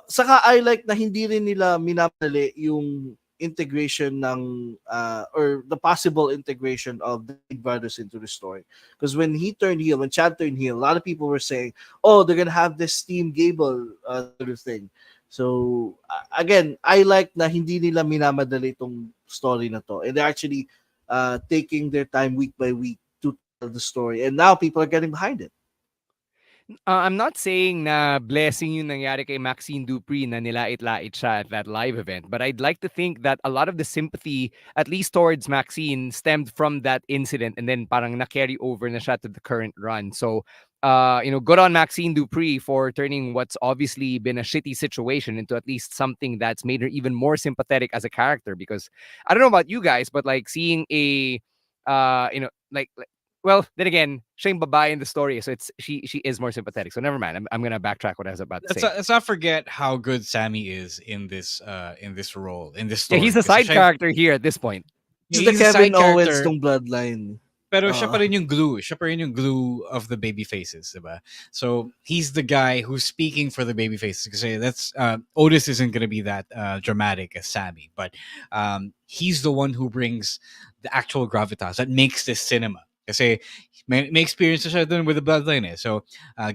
saka I like na hindi rin nila minamali yung integration ng or the possible integration of the Big Brothers into the story. Because when Chad turned heel, a lot of people were saying, oh, they're gonna have this Team Gable sort of thing. So again, I like na hindi nila minamadali itong story na to. And they're actually taking their time week by week to tell the story. And now people are getting behind it. I'm not saying na blessing yung nangyari kay Maxine Dupree na nilait-lait siya at that live event, but I'd like to think that a lot of the sympathy, at least towards Maxine, stemmed from that incident and then parang na-carry over na siya to the current run. So, good on Maxine Dupree for turning what's obviously been a shitty situation into at least something that's made her even more sympathetic as a character. Because I don't know about you guys, but like seeing a, like well, then again, siya yung babae in the story, so she is more sympathetic. So never mind. I'm gonna backtrack what I was about to say. Let's not forget how good Sammy is in this role in this Yeah, story. he's a Kasi side character here at this point. He's the he's a side Kevin Owens character. ng bloodline. Pero siya pa rin yung glue. Siya pa rin yung glue of the baby faces, diba? So he's the guy who's speaking for the baby faces. Kasi that's Otis isn't gonna be that dramatic as Sammy, but he's the one who brings the actual gravitas that makes this cinema. Kasi may experience siya dun with the bloodline. Eh. So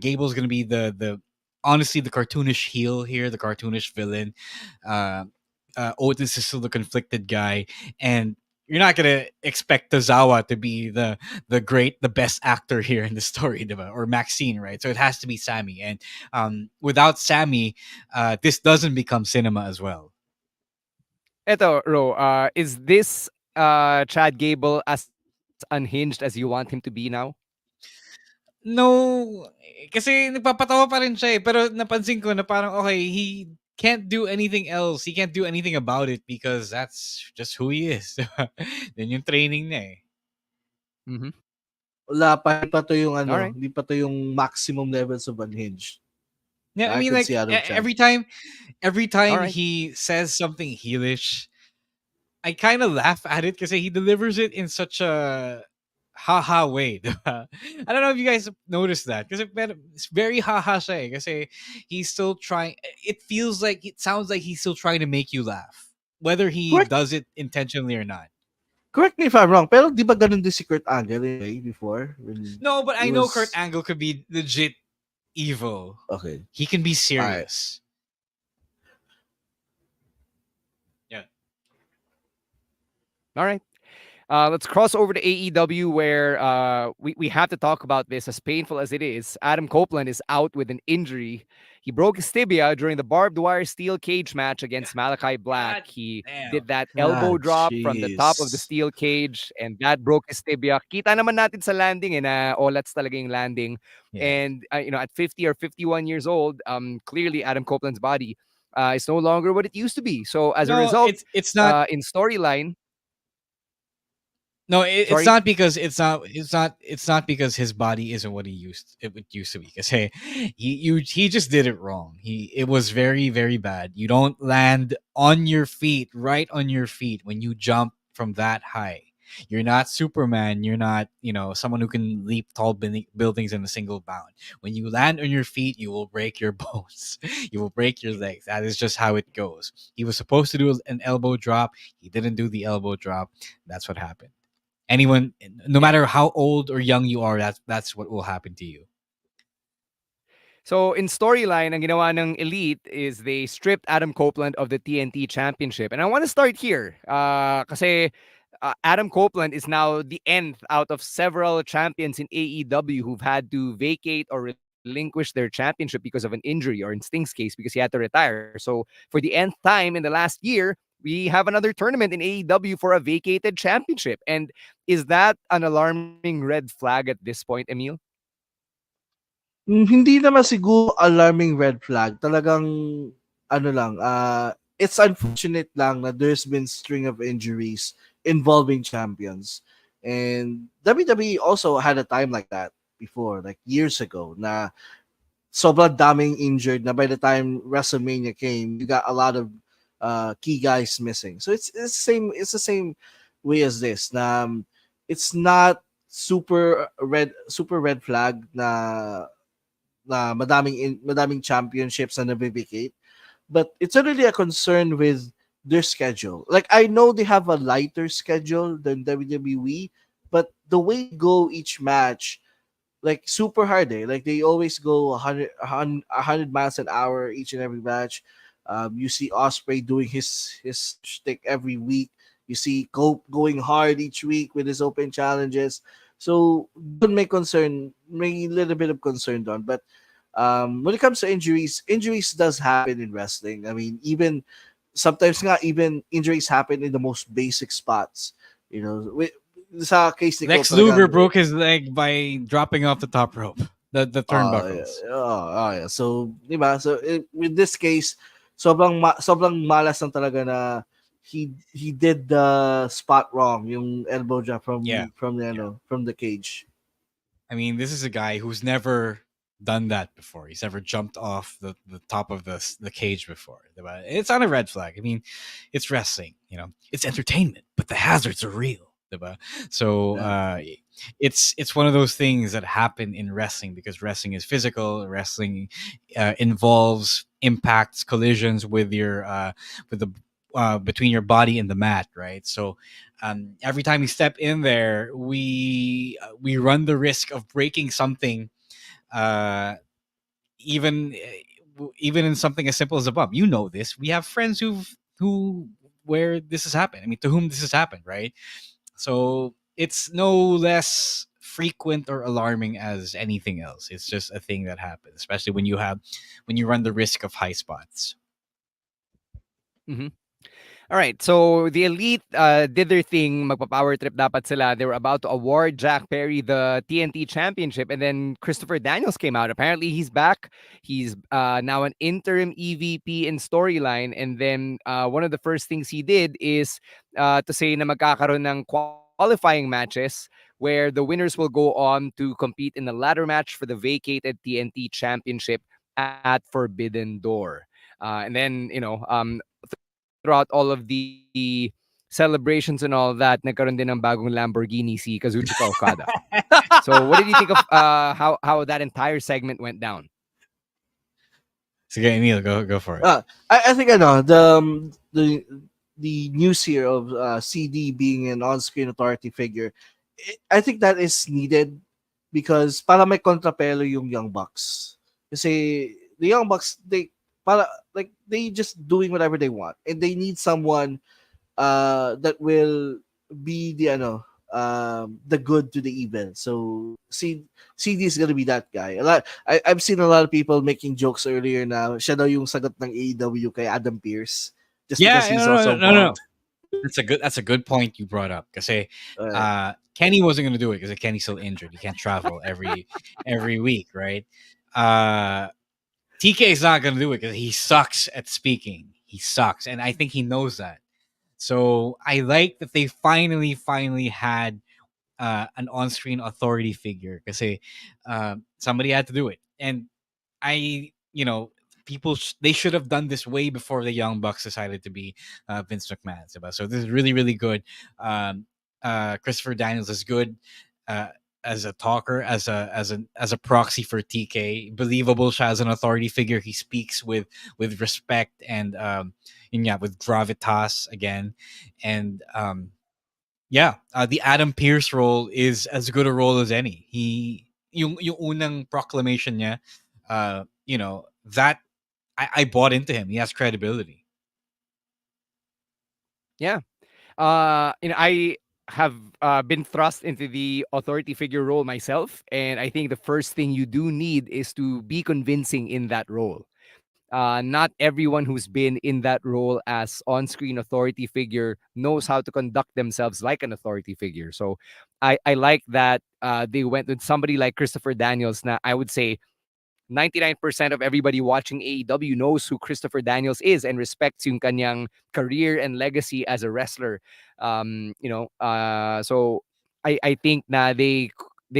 Gable's gonna be the honestly the cartoonish heel here, the cartoonish villain. Otis is still the conflicted guy, and you're not gonna expect Tozawa to be the best actor here in the story, diba? Or Maxine, right? So it has to be Sammy, and without Sammy, this doesn't become cinema as well. Eto, Ro, is this Chad Gable as unhinged as you want him to be now? No, kasi nagpapatawa pa rin siya eh. Pero napansin ko na parang okay, he can't do anything else. He can't do anything about it because that's just who he is. Then yung training niya eh. Mm-hmm. Wala pa, hindi pa to yung Alright. hindi pa to yung maximum levels of unhinged. Yeah, I I mean could like see out of Chad. every time Alright. he says something heelish, I kind of laugh at it because he delivers it in such a haha way. Diba? I don't know if you guys noticed that because it's very haha siya eh, kasi he's still trying. It sounds like he's still trying to make you laugh, whether he Correct. does it intentionally or not. Correct me if I'm wrong, pero di ba ganun din si Kurt Angle before? No, but I he know was- Kurt Angle could be legit evil. Okay. He can be serious. Yeah. All right. Let's cross over to AEW where we have to talk about this. As painful as it is, Adam Copeland is out with an injury. He broke his tibia during the barbed wire steel cage match against Malachi Black. God He damn. did that Ah, elbow drop from the top of the jeez. steel cage, and that broke his tibia. Kita naman natin sa landing, na olats talaga yung landing. Yeah. And at 50 or 51 years old, clearly Adam Copeland's body is no longer what it used to be. So as a No, result, it's not. in storyline, No, it's sorry. not because it's not because his body isn't what it used to be. Because hey, he just did it wrong. It was very very bad. You don't land on your feet, right on your feet when you jump from that high. You're not Superman. You're not someone who can leap tall buildings in a single bound. When you land on your feet, you will break your bones. You will break your legs. That is just how it goes. He was supposed to do an elbow drop. He didn't do the elbow drop. That's what happened. Anyone, no Yeah. matter how old or young you are, that's what will happen to you. So in storyline, ang ginawa ng Elite is they stripped Adam Copeland of the TNT Championship. And I want to start here. Kasi Adam Copeland is now the nth out of several champions in AEW who've had to vacate or relinquish their championship because of an injury, or in Sting's case, because he had to retire. So for the nth time in the last year, we have another tournament in AEW for a vacated championship. And is that an alarming red flag at this point, Emil? Hindi naman siguro alarming red flag. Talagang ano lang, it's unfortunate lang na there's been string of injuries involving champions. And WWE also had a time like that before, like years ago, na sobrang daming injured na by the time WrestleMania came, you got a lot of key guys missing. So it's the same way as this. Na it's not super red flag na madaming championships na nabibigate, but it's really a concern with their schedule. Like I know they have a lighter schedule than WWE, but the way they go each match, like super hard, eh? Like they always go 100 miles an hour each and every match. You see Osprey doing his shtick every week. You see Cope going hard each week with his open challenges. So don't make concern, may little bit of concern on. But when it comes to injuries does happen in wrestling. I mean, even sometimes nga, even injuries happen in the most basic spots. You know, sa case ni Lex Cope, Luger talagang broke his leg by dropping off the top rope, the yeah. turnbuckles. Yeah. So, di ba? So, with this case, sobrang malas lang talaga na he did the spot wrong, yung elbow drop Yeah, from the cage. I mean, this is a guy who's never done that before. He's never jumped off the top of the cage before. Diba? It's not a red flag. I mean, it's wrestling. It's entertainment, but the hazards are real. Diba? So Yeah. it's one of those things that happen in wrestling because wrestling is physical. Wrestling involves impacts, collisions with the between your body and the mat, right? So every time we step in there, we run the risk of breaking something, uh, even even in something as simple as a bump. You know this. We have friends who where this has happened. I mean, to whom this has happened, right? So it's no less frequent or alarming as anything else. It's just a thing that happens, especially when you run the risk of high spots. Mm-hmm. All right, so the Elite did their thing. Magpa-power trip dapat sila. They were about to award Jack Perry the TNT Championship, and then Christopher Daniels came out. Apparently, he's back. He's now an interim EVP in storyline, and then one of the first things he did is to say na magkakaroon ng qualifying matches where the winners will go on to compete in a ladder match for the vacated TNT Championship at Forbidden Door. And then, throughout all of the celebrations and all that, nagkaroon din ng bagong Lamborghini si Kazuchika Okada. So what did you think of how that entire segment went down? So, Emil, go for it. I think the news here of CD being an on-screen authority figure, I think that is needed because para may kontrapelo yung Young Bucks. Kasi the Young Bucks, they just doing whatever they want, and they need someone that will be the good to the evil. So CD is gonna be that guy. I've seen a lot of people making jokes earlier now. Siya daw yung sagot ng AEW kay Adam Pearce just because Yeah, he's no, also no, no, no. bald. That's a good point you brought up. Because Uh, Kenny wasn't going to do it because Kenny's still injured. He can't travel every week, right? TK is not going to do it because he sucks at speaking. He sucks, and I think he knows that. So I like that they finally had an on-screen authority figure because somebody had to do it, and people they should have done this way before the Young Bucks decided to be Vince McMahon. So this is really good. Christopher Daniels is good as a talker, as a proxy for TK. Believable as an authority figure. He speaks with respect and yeah, with gravitas again, and the Adam Pearce role is as good a role as any. Yung unang proclamation niya, that I bought into him. He has credibility. Yeah. I have been thrust into the authority figure role myself, and I think the first thing you do need is to be convincing in that role. Not everyone who's been in that role as on-screen authority figure knows how to conduct themselves like an authority figure. So I like that they went with somebody like Christopher Daniels. Now, I would say 99% of everybody watching AEW knows who Christopher Daniels is and respects yung kanyang career and legacy as a wrestler. So I think na they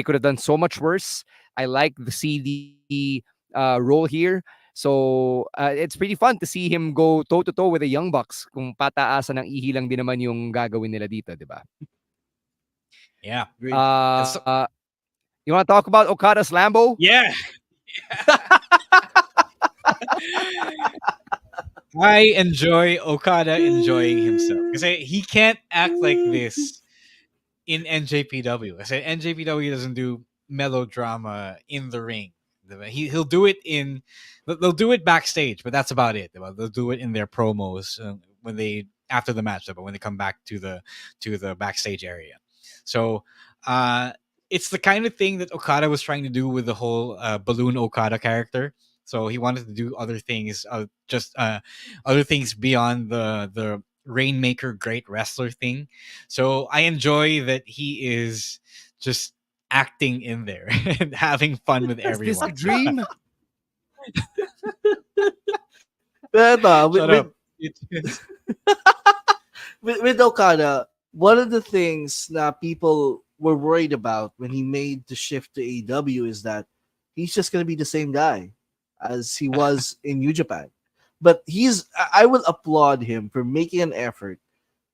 could have done so much worse. I like the CD role here. So it's pretty fun to see him go toe-to-toe with the Young Bucks kung pataasan ng ihi lang din naman yung gagawin nila dito, di ba? Yeah. You want to talk about Okada's Lambo? Yeah. I enjoy Okada enjoying himself because he can't act like this in NJPW. I said NJPW doesn't do melodrama in the ring. He'll do it they'll do it backstage, but that's about it. They'll do it in their promos when they after the match, but when they come back to the backstage area. So it's the kind of thing that Okada was trying to do with the whole Balloon Okada character. So he wanted to do other things, other things beyond the Rainmaker great wrestler thing. So I enjoy that he is just acting in there and having fun with everyone. Is this a dream? Shut up. With Okada, one of the things that people were worried about when he made the shift to AEW is that he's just going to be the same guy as he was in New Japan. But I will applaud him for making an effort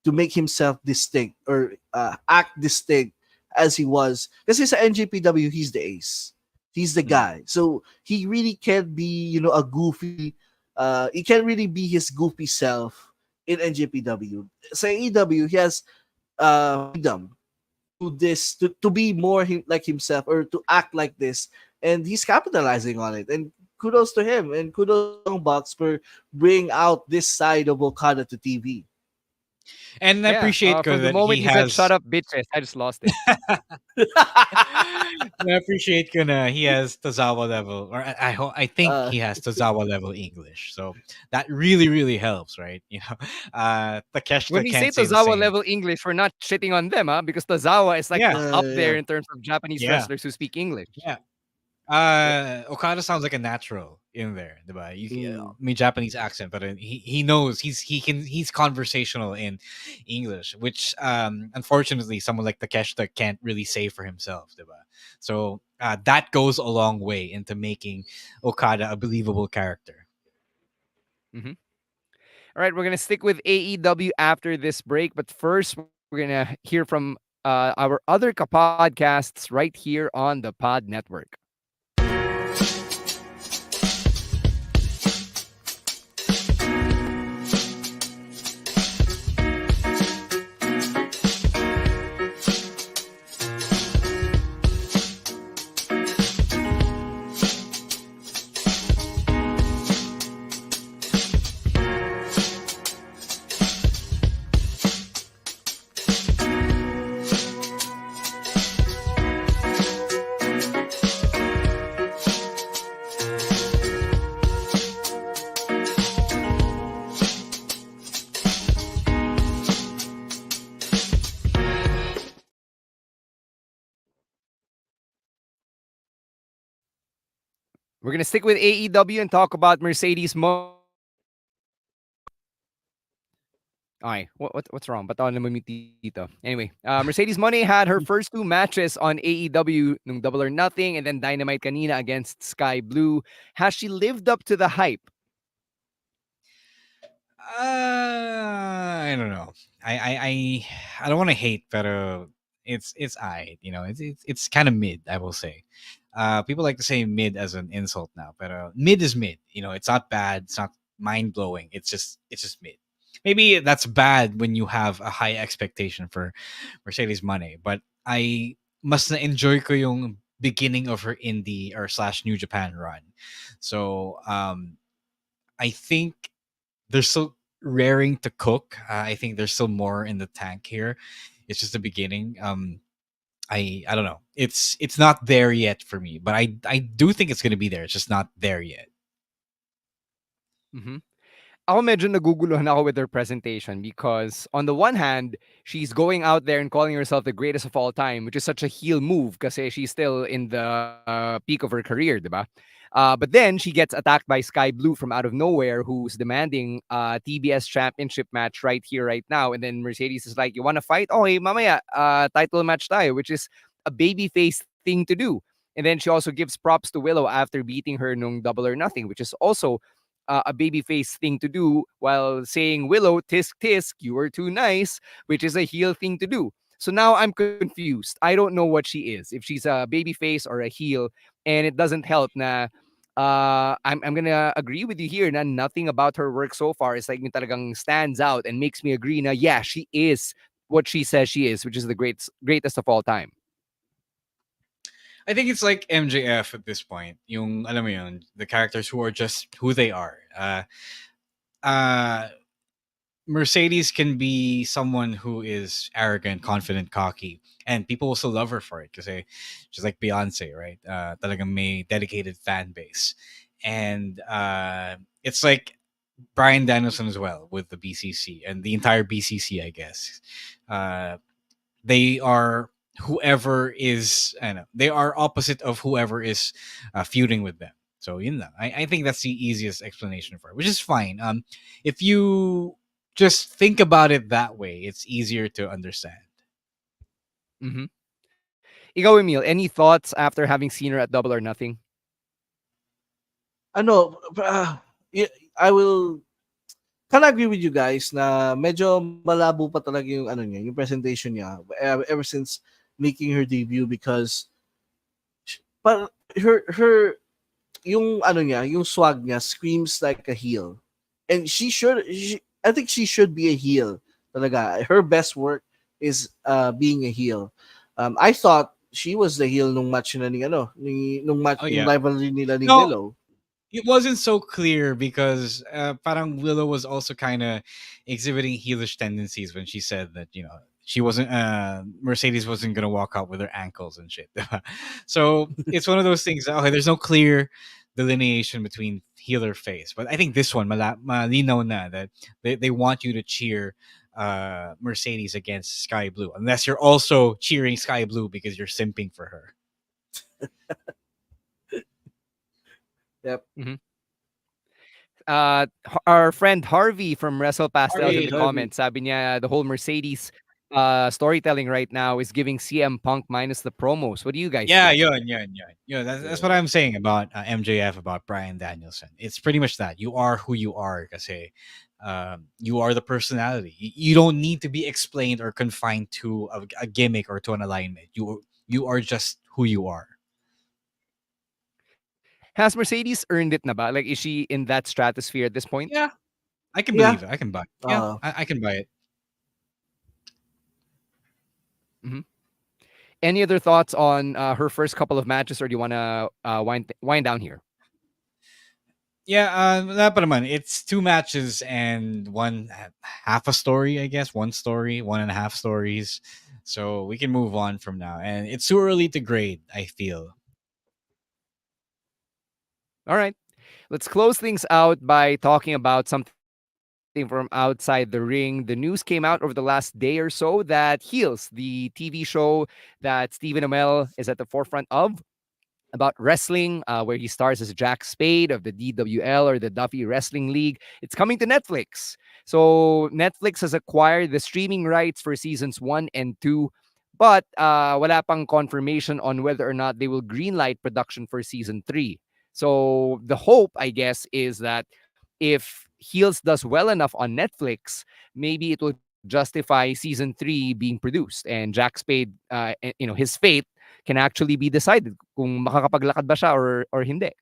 to make himself distinct or act distinct as he was. Because he's an NJPW, he's the ace. He's the guy. So he really can't be, a goofy, he can't really be his goofy self in NJPW. Sa AEW, he has freedom to be more like himself or to act like this, and he's capitalizing on it. And kudos to him, and kudos to Young Bucks for bringing out this side of Okada to TV. And I appreciate from the moment he said "shut up, bitches," I just lost it. I appreciate he has Tozawa level, or I think he has Tozawa level English, so that really helps, right? Takeshita when we say can't say Tozawa level English, we're not shitting on them, because Tozawa is like up there Yeah. in terms of Japanese wrestlers who speak English. Yeah. Okada sounds like a natural in there, diba? Me Japanese accent, but he knows he's conversational in English, which unfortunately someone like Takeshita can't really say for himself, diba? So that goes a long way into making Okada a believable character. Mm-hmm. All right, we're gonna stick with AEW after this break, but first we're gonna hear from our other podcasts right here on the Pod Network. We're gonna stick with AEW and talk about Mercedes Okay, what's wrong? Ba't ako namamute dito? Anyway, Mercedes Money had her first two matches on AEW nung Double or Nothing and then Dynamite kanina against Sky Blue. Has she lived up to the hype? I don't know. I don't want to hate, but it's it's kind of mid. I will say. People like to say mid as an insult now, but mid is mid. It's not bad. It's not mind blowing. It's just mid. Maybe that's bad when you have a high expectation for Mercedes Money, but I must enjoy ko yung beginning of her indie or slash New Japan run. So I think they're still raring to cook. I think there's still more in the tank here. It's just the beginning. I don't know. It's not there yet for me, but I do think it's gonna be there. It's just not there yet. Mhm. Ako medyo naguguluhan ako with her presentation because on the one hand, she's going out there and calling herself the greatest of all time, which is such a heel move kasi she's still in the peak of her career, diba? But then she gets attacked by Sky Blue from out of nowhere, who's demanding a TBS championship match right here, right now. And then Mercedes is like, "You want to fight? Oh, hey, mamaya, title match tayo," which is a babyface thing to do. And then she also gives props to Willow after beating her nung Double or Nothing, which is also a babyface thing to do, while saying, "Willow, tisk tisk, you were too nice," which is a heel thing to do. So now I'm confused. I don't know what she is, if she's a babyface or a heel, and it doesn't help na I'm gonna agree with you here na nothing about her work so far is like yung talagang stands out and makes me agree na yeah, she is what she says she is, which is the greatest of all time. I think it's like MJF at this point. Yung alam mo yun, the characters who are just who they are. Uh Mercedes can be someone who is arrogant, confident, cocky, and people will still love her for it because she's like Beyonce, right? Talagang may dedicated fan base, and it's like Brian Danielson as well with the BCC and the entire BCC, I guess. Uh, they are whoever is, I don't know, they are opposite of whoever is feuding with them. So I think that's the easiest explanation for it, which is fine. If you just think about it that way, it's easier to understand. Mm-hmm. Ikaw, Emil, any thoughts after having seen her at Double or Nothing? Ano, I will kind of agree with you guys na medyo malabo pa talaga yung ano niya, yung presentation niya ever since making her debut because but her yung ano niya, yung swag niya screams like a heel. And I think she should be a heel. Talaga. Her best work is being a heel. I thought she was the heel nung match na nung match Oh yung yeah. rivalry nila ni No, Willow. it wasn't so clear because parang Willow was also kind of exhibiting heelish tendencies when she said that she wasn't Mercedes wasn't gonna walk out with her ankles and shit. So it's one of those things. Okay, there's no clear delineation between heel or face, but I think this one malinaw na that they want you to cheer Mercedes against Sky Blue, unless you're also cheering Sky Blue because you're simping for her. Yep. Mm-hmm. Our friend Harvey from Wrestle Pastels in the Harvey. comments, sabi niya, the whole Mercedes storytelling right now is giving CM Punk minus the promos. What do you guys Yeah, think? yun. That's what I'm saying about MJF, about Brian Danielson. It's pretty much that you are who you are, kasi you are the personality. You don't need to be explained or confined to a gimmick or to an alignment. You are just who you are. Has Mercedes earned it na ba? Like, is she in that stratosphere at this point? Yeah, I can Yeah. believe it. I can buy it. Yeah, I can buy it. Mm-hmm. Any other thoughts on her first couple of matches, or do you want to wind down here? Yeah, pa naman, it's two matches and one half a story, I guess. One story, one and a half stories. So we can move on from now. And it's too early to grade, I feel. All right. Let's close things out by talking about something from outside the ring. The news came out over the last day or so that Heels, the TV show that Stephen Amell is at the forefront of, about wrestling, where he stars as Jack Spade of the DWL or the Duffy Wrestling League. It's coming to Netflix. So Netflix has acquired the streaming rights for seasons 1 and 2, but wala pang confirmation on whether or not they will greenlight production for season 3. So the hope, I guess, is that if Heels does well enough on Netflix, maybe it will justify season 3 being produced, and Jack Spade, his fate can actually be decided kung makakapaglakad ba siya or hindi.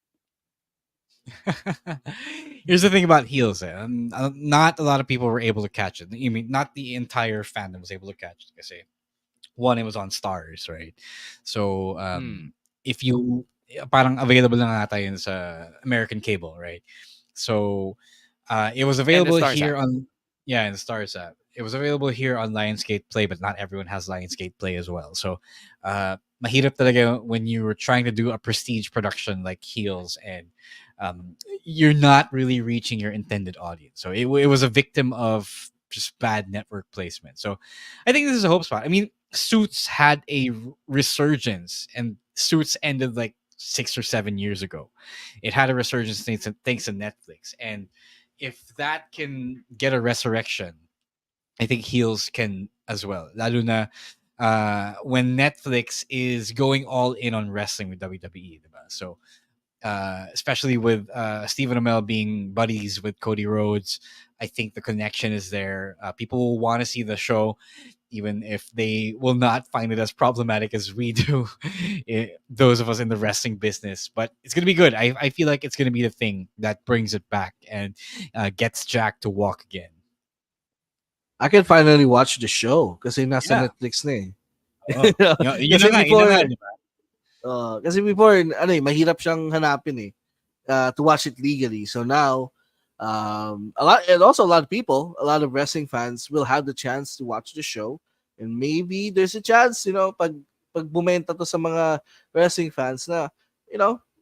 Here's the thing about Heels. Not a lot of people were able to catch it. You mean not the entire fandom was able to catch it? Kasi one, it was on Stars, right? So if you parang available lang ata yun sa American cable, right? So it was And the available Stars here app. on in the Stars app. It was available here on Lionsgate Play, but not everyone has Lionsgate Play as well. So mahirap talaga when you were trying to do a prestige production like Heels, and you're not really reaching your intended audience. So it was a victim of just bad network placement. So I think this is a hope spot. I mean, Suits had a resurgence, and Suits ended like 6 or 7 years ago. It had a resurgence thanks to Netflix, and if that can get a resurrection, I think Heels can as well. Lalo na when Netflix is going all in on wrestling with WWE, diba? So especially with Stephen Amell being buddies with Cody Rhodes, I think the connection is there. People will want to see the show, even if they will not find it as problematic as we do, those of us in the wrestling business. But it's going to be good. I feel like it's going to be the thing that brings it back and gets Jack to walk again. I can finally watch the show kasi nasa Yeah. Netflix na eh. Oh. Yun na nga, before, di ba? kasi before, mahirap siyang hanapin eh, to watch it legally. So now, a lot of people, a lot of wrestling fans will have the chance to watch the show, and maybe there's a chance, pag bumenta to sa mga wrestling fans na,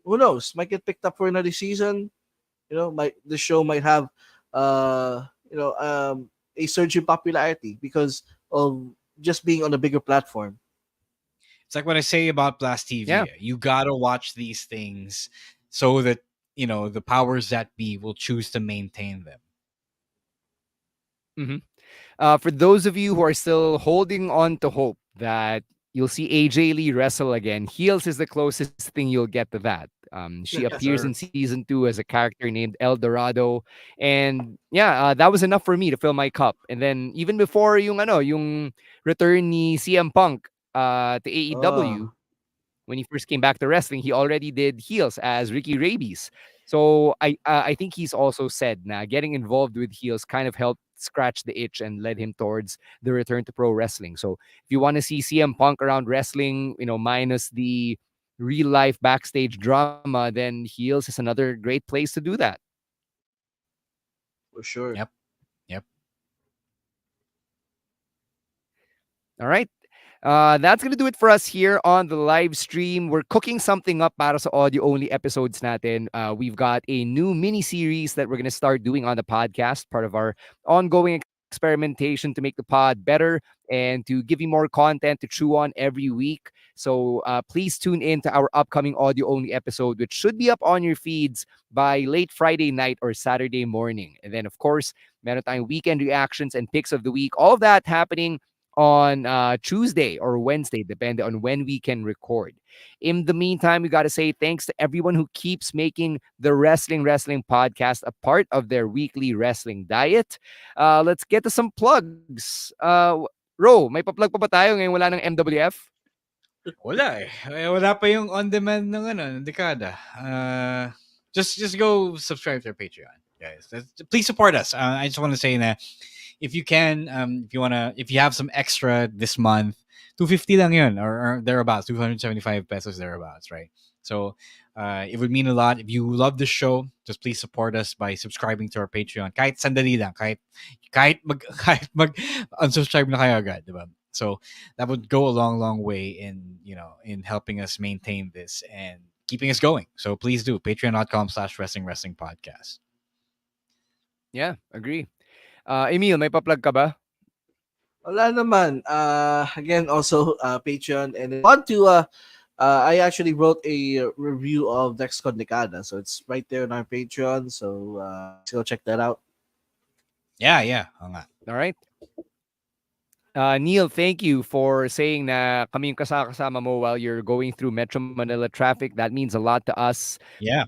who knows, might get picked up for another season. The show might have, a surge in popularity because of just being on a bigger platform. It's like what I say about Blast TV. Yeah. You gotta watch these things so that the powers that be will choose to maintain them. For those of you who are still holding on to hope that you'll see AJ Lee wrestle again, Heels is the closest thing you'll get to that. She Yes, appears sir. in season 2 as a character named El Dorado, and that was enough for me to fill my cup. And then even before yung return ni CM Punk to AEW, when he first came back to wrestling, he already did Heels as Ricky Rabies. So I think he's also said na getting involved with Heels kind of helped scratch the itch and led him towards the return to pro wrestling. So if you want to see CM Punk around wrestling, minus the real life backstage drama, then Heels is another great place to do that. For sure. Yep. All right. That's gonna do it for us here on the live stream. We're cooking something up para sa audio-only episodes natin. We've got a new mini-series that we're gonna start doing on the podcast, part of our ongoing experimentation to make the pod better and to give you more content to chew on every week. So please tune in to our upcoming audio-only episode, which should be up on your feeds by late Friday night or Saturday morning. And then, of course, meron tayong weekend reactions and picks of the week. All of that happening on Tuesday or Wednesday, depending on when we can record. In the meantime, we got to say thanks to everyone who keeps making the Wrestling podcast a part of their weekly wrestling diet. Let's get to some plugs. Ro, may pa-plug pa ba tayo ngayon wala ng MWF? Wala eh. Wala pa yung on-demand ng dekada. Just go subscribe to our Patreon, guys. Please support us. I just want to say that if you can, if you have some extra this month, 250 lang yun, or thereabouts, 275 pesos thereabouts, right? So it would mean a lot. If you love the show, just please support us by subscribing to our Patreon. Kahit sandali lang, kahit mag unsubscribe na kayo agad, diba? So that would go a long way in helping us maintain this and keeping us going. So please do patreon.com/wrestling podcast. Yeah, agree. Emil, may pa-plug ka ba? Wala naman. Again, also Patreon, and I want to I actually wrote a review of Next Con Decada, so it's right there on our Patreon. So let's go check that out. Yeah. Oo nga. All right. Neil, thank you for saying na kami yung kasama mo while you're going through Metro Manila traffic. That means a lot to us. Yeah.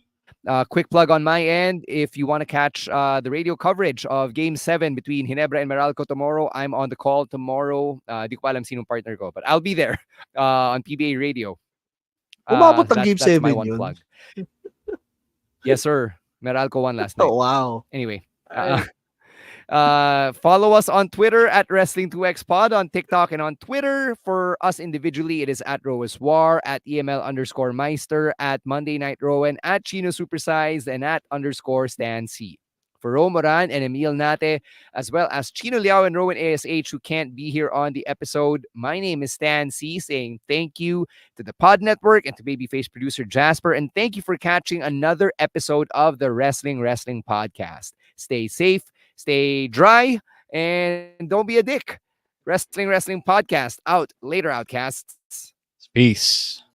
Quick plug on my end. If you want to catch the radio coverage of Game 7 between Ginebra and Meralco tomorrow, I'm on the call tomorrow. Di ko alam sinong partner ko, but I'll be there on PBA Radio. Umabot ang Game That's my 7 one yun. plug. Yes, sir. Meralco won last night. Oh, wow. Anyway. Follow us on Twitter at Wrestling2XPod, on TikTok and on Twitter. For us individually, it is at RoasWar, at EML_Meister, at Monday Night Rowan, at Chino Supersized, and at _Stan C. For Romoran and Emil Nate, as well as Chino Liao and Rowan ASH, who can't be here on the episode, my name is Stan C, saying thank you to the Pod Network and to Babyface producer Jasper, and thank you for catching another episode of the Wrestling Podcast. Stay safe, stay dry, and don't be a dick. Wrestling Podcast out. Later, Outcasts. Peace.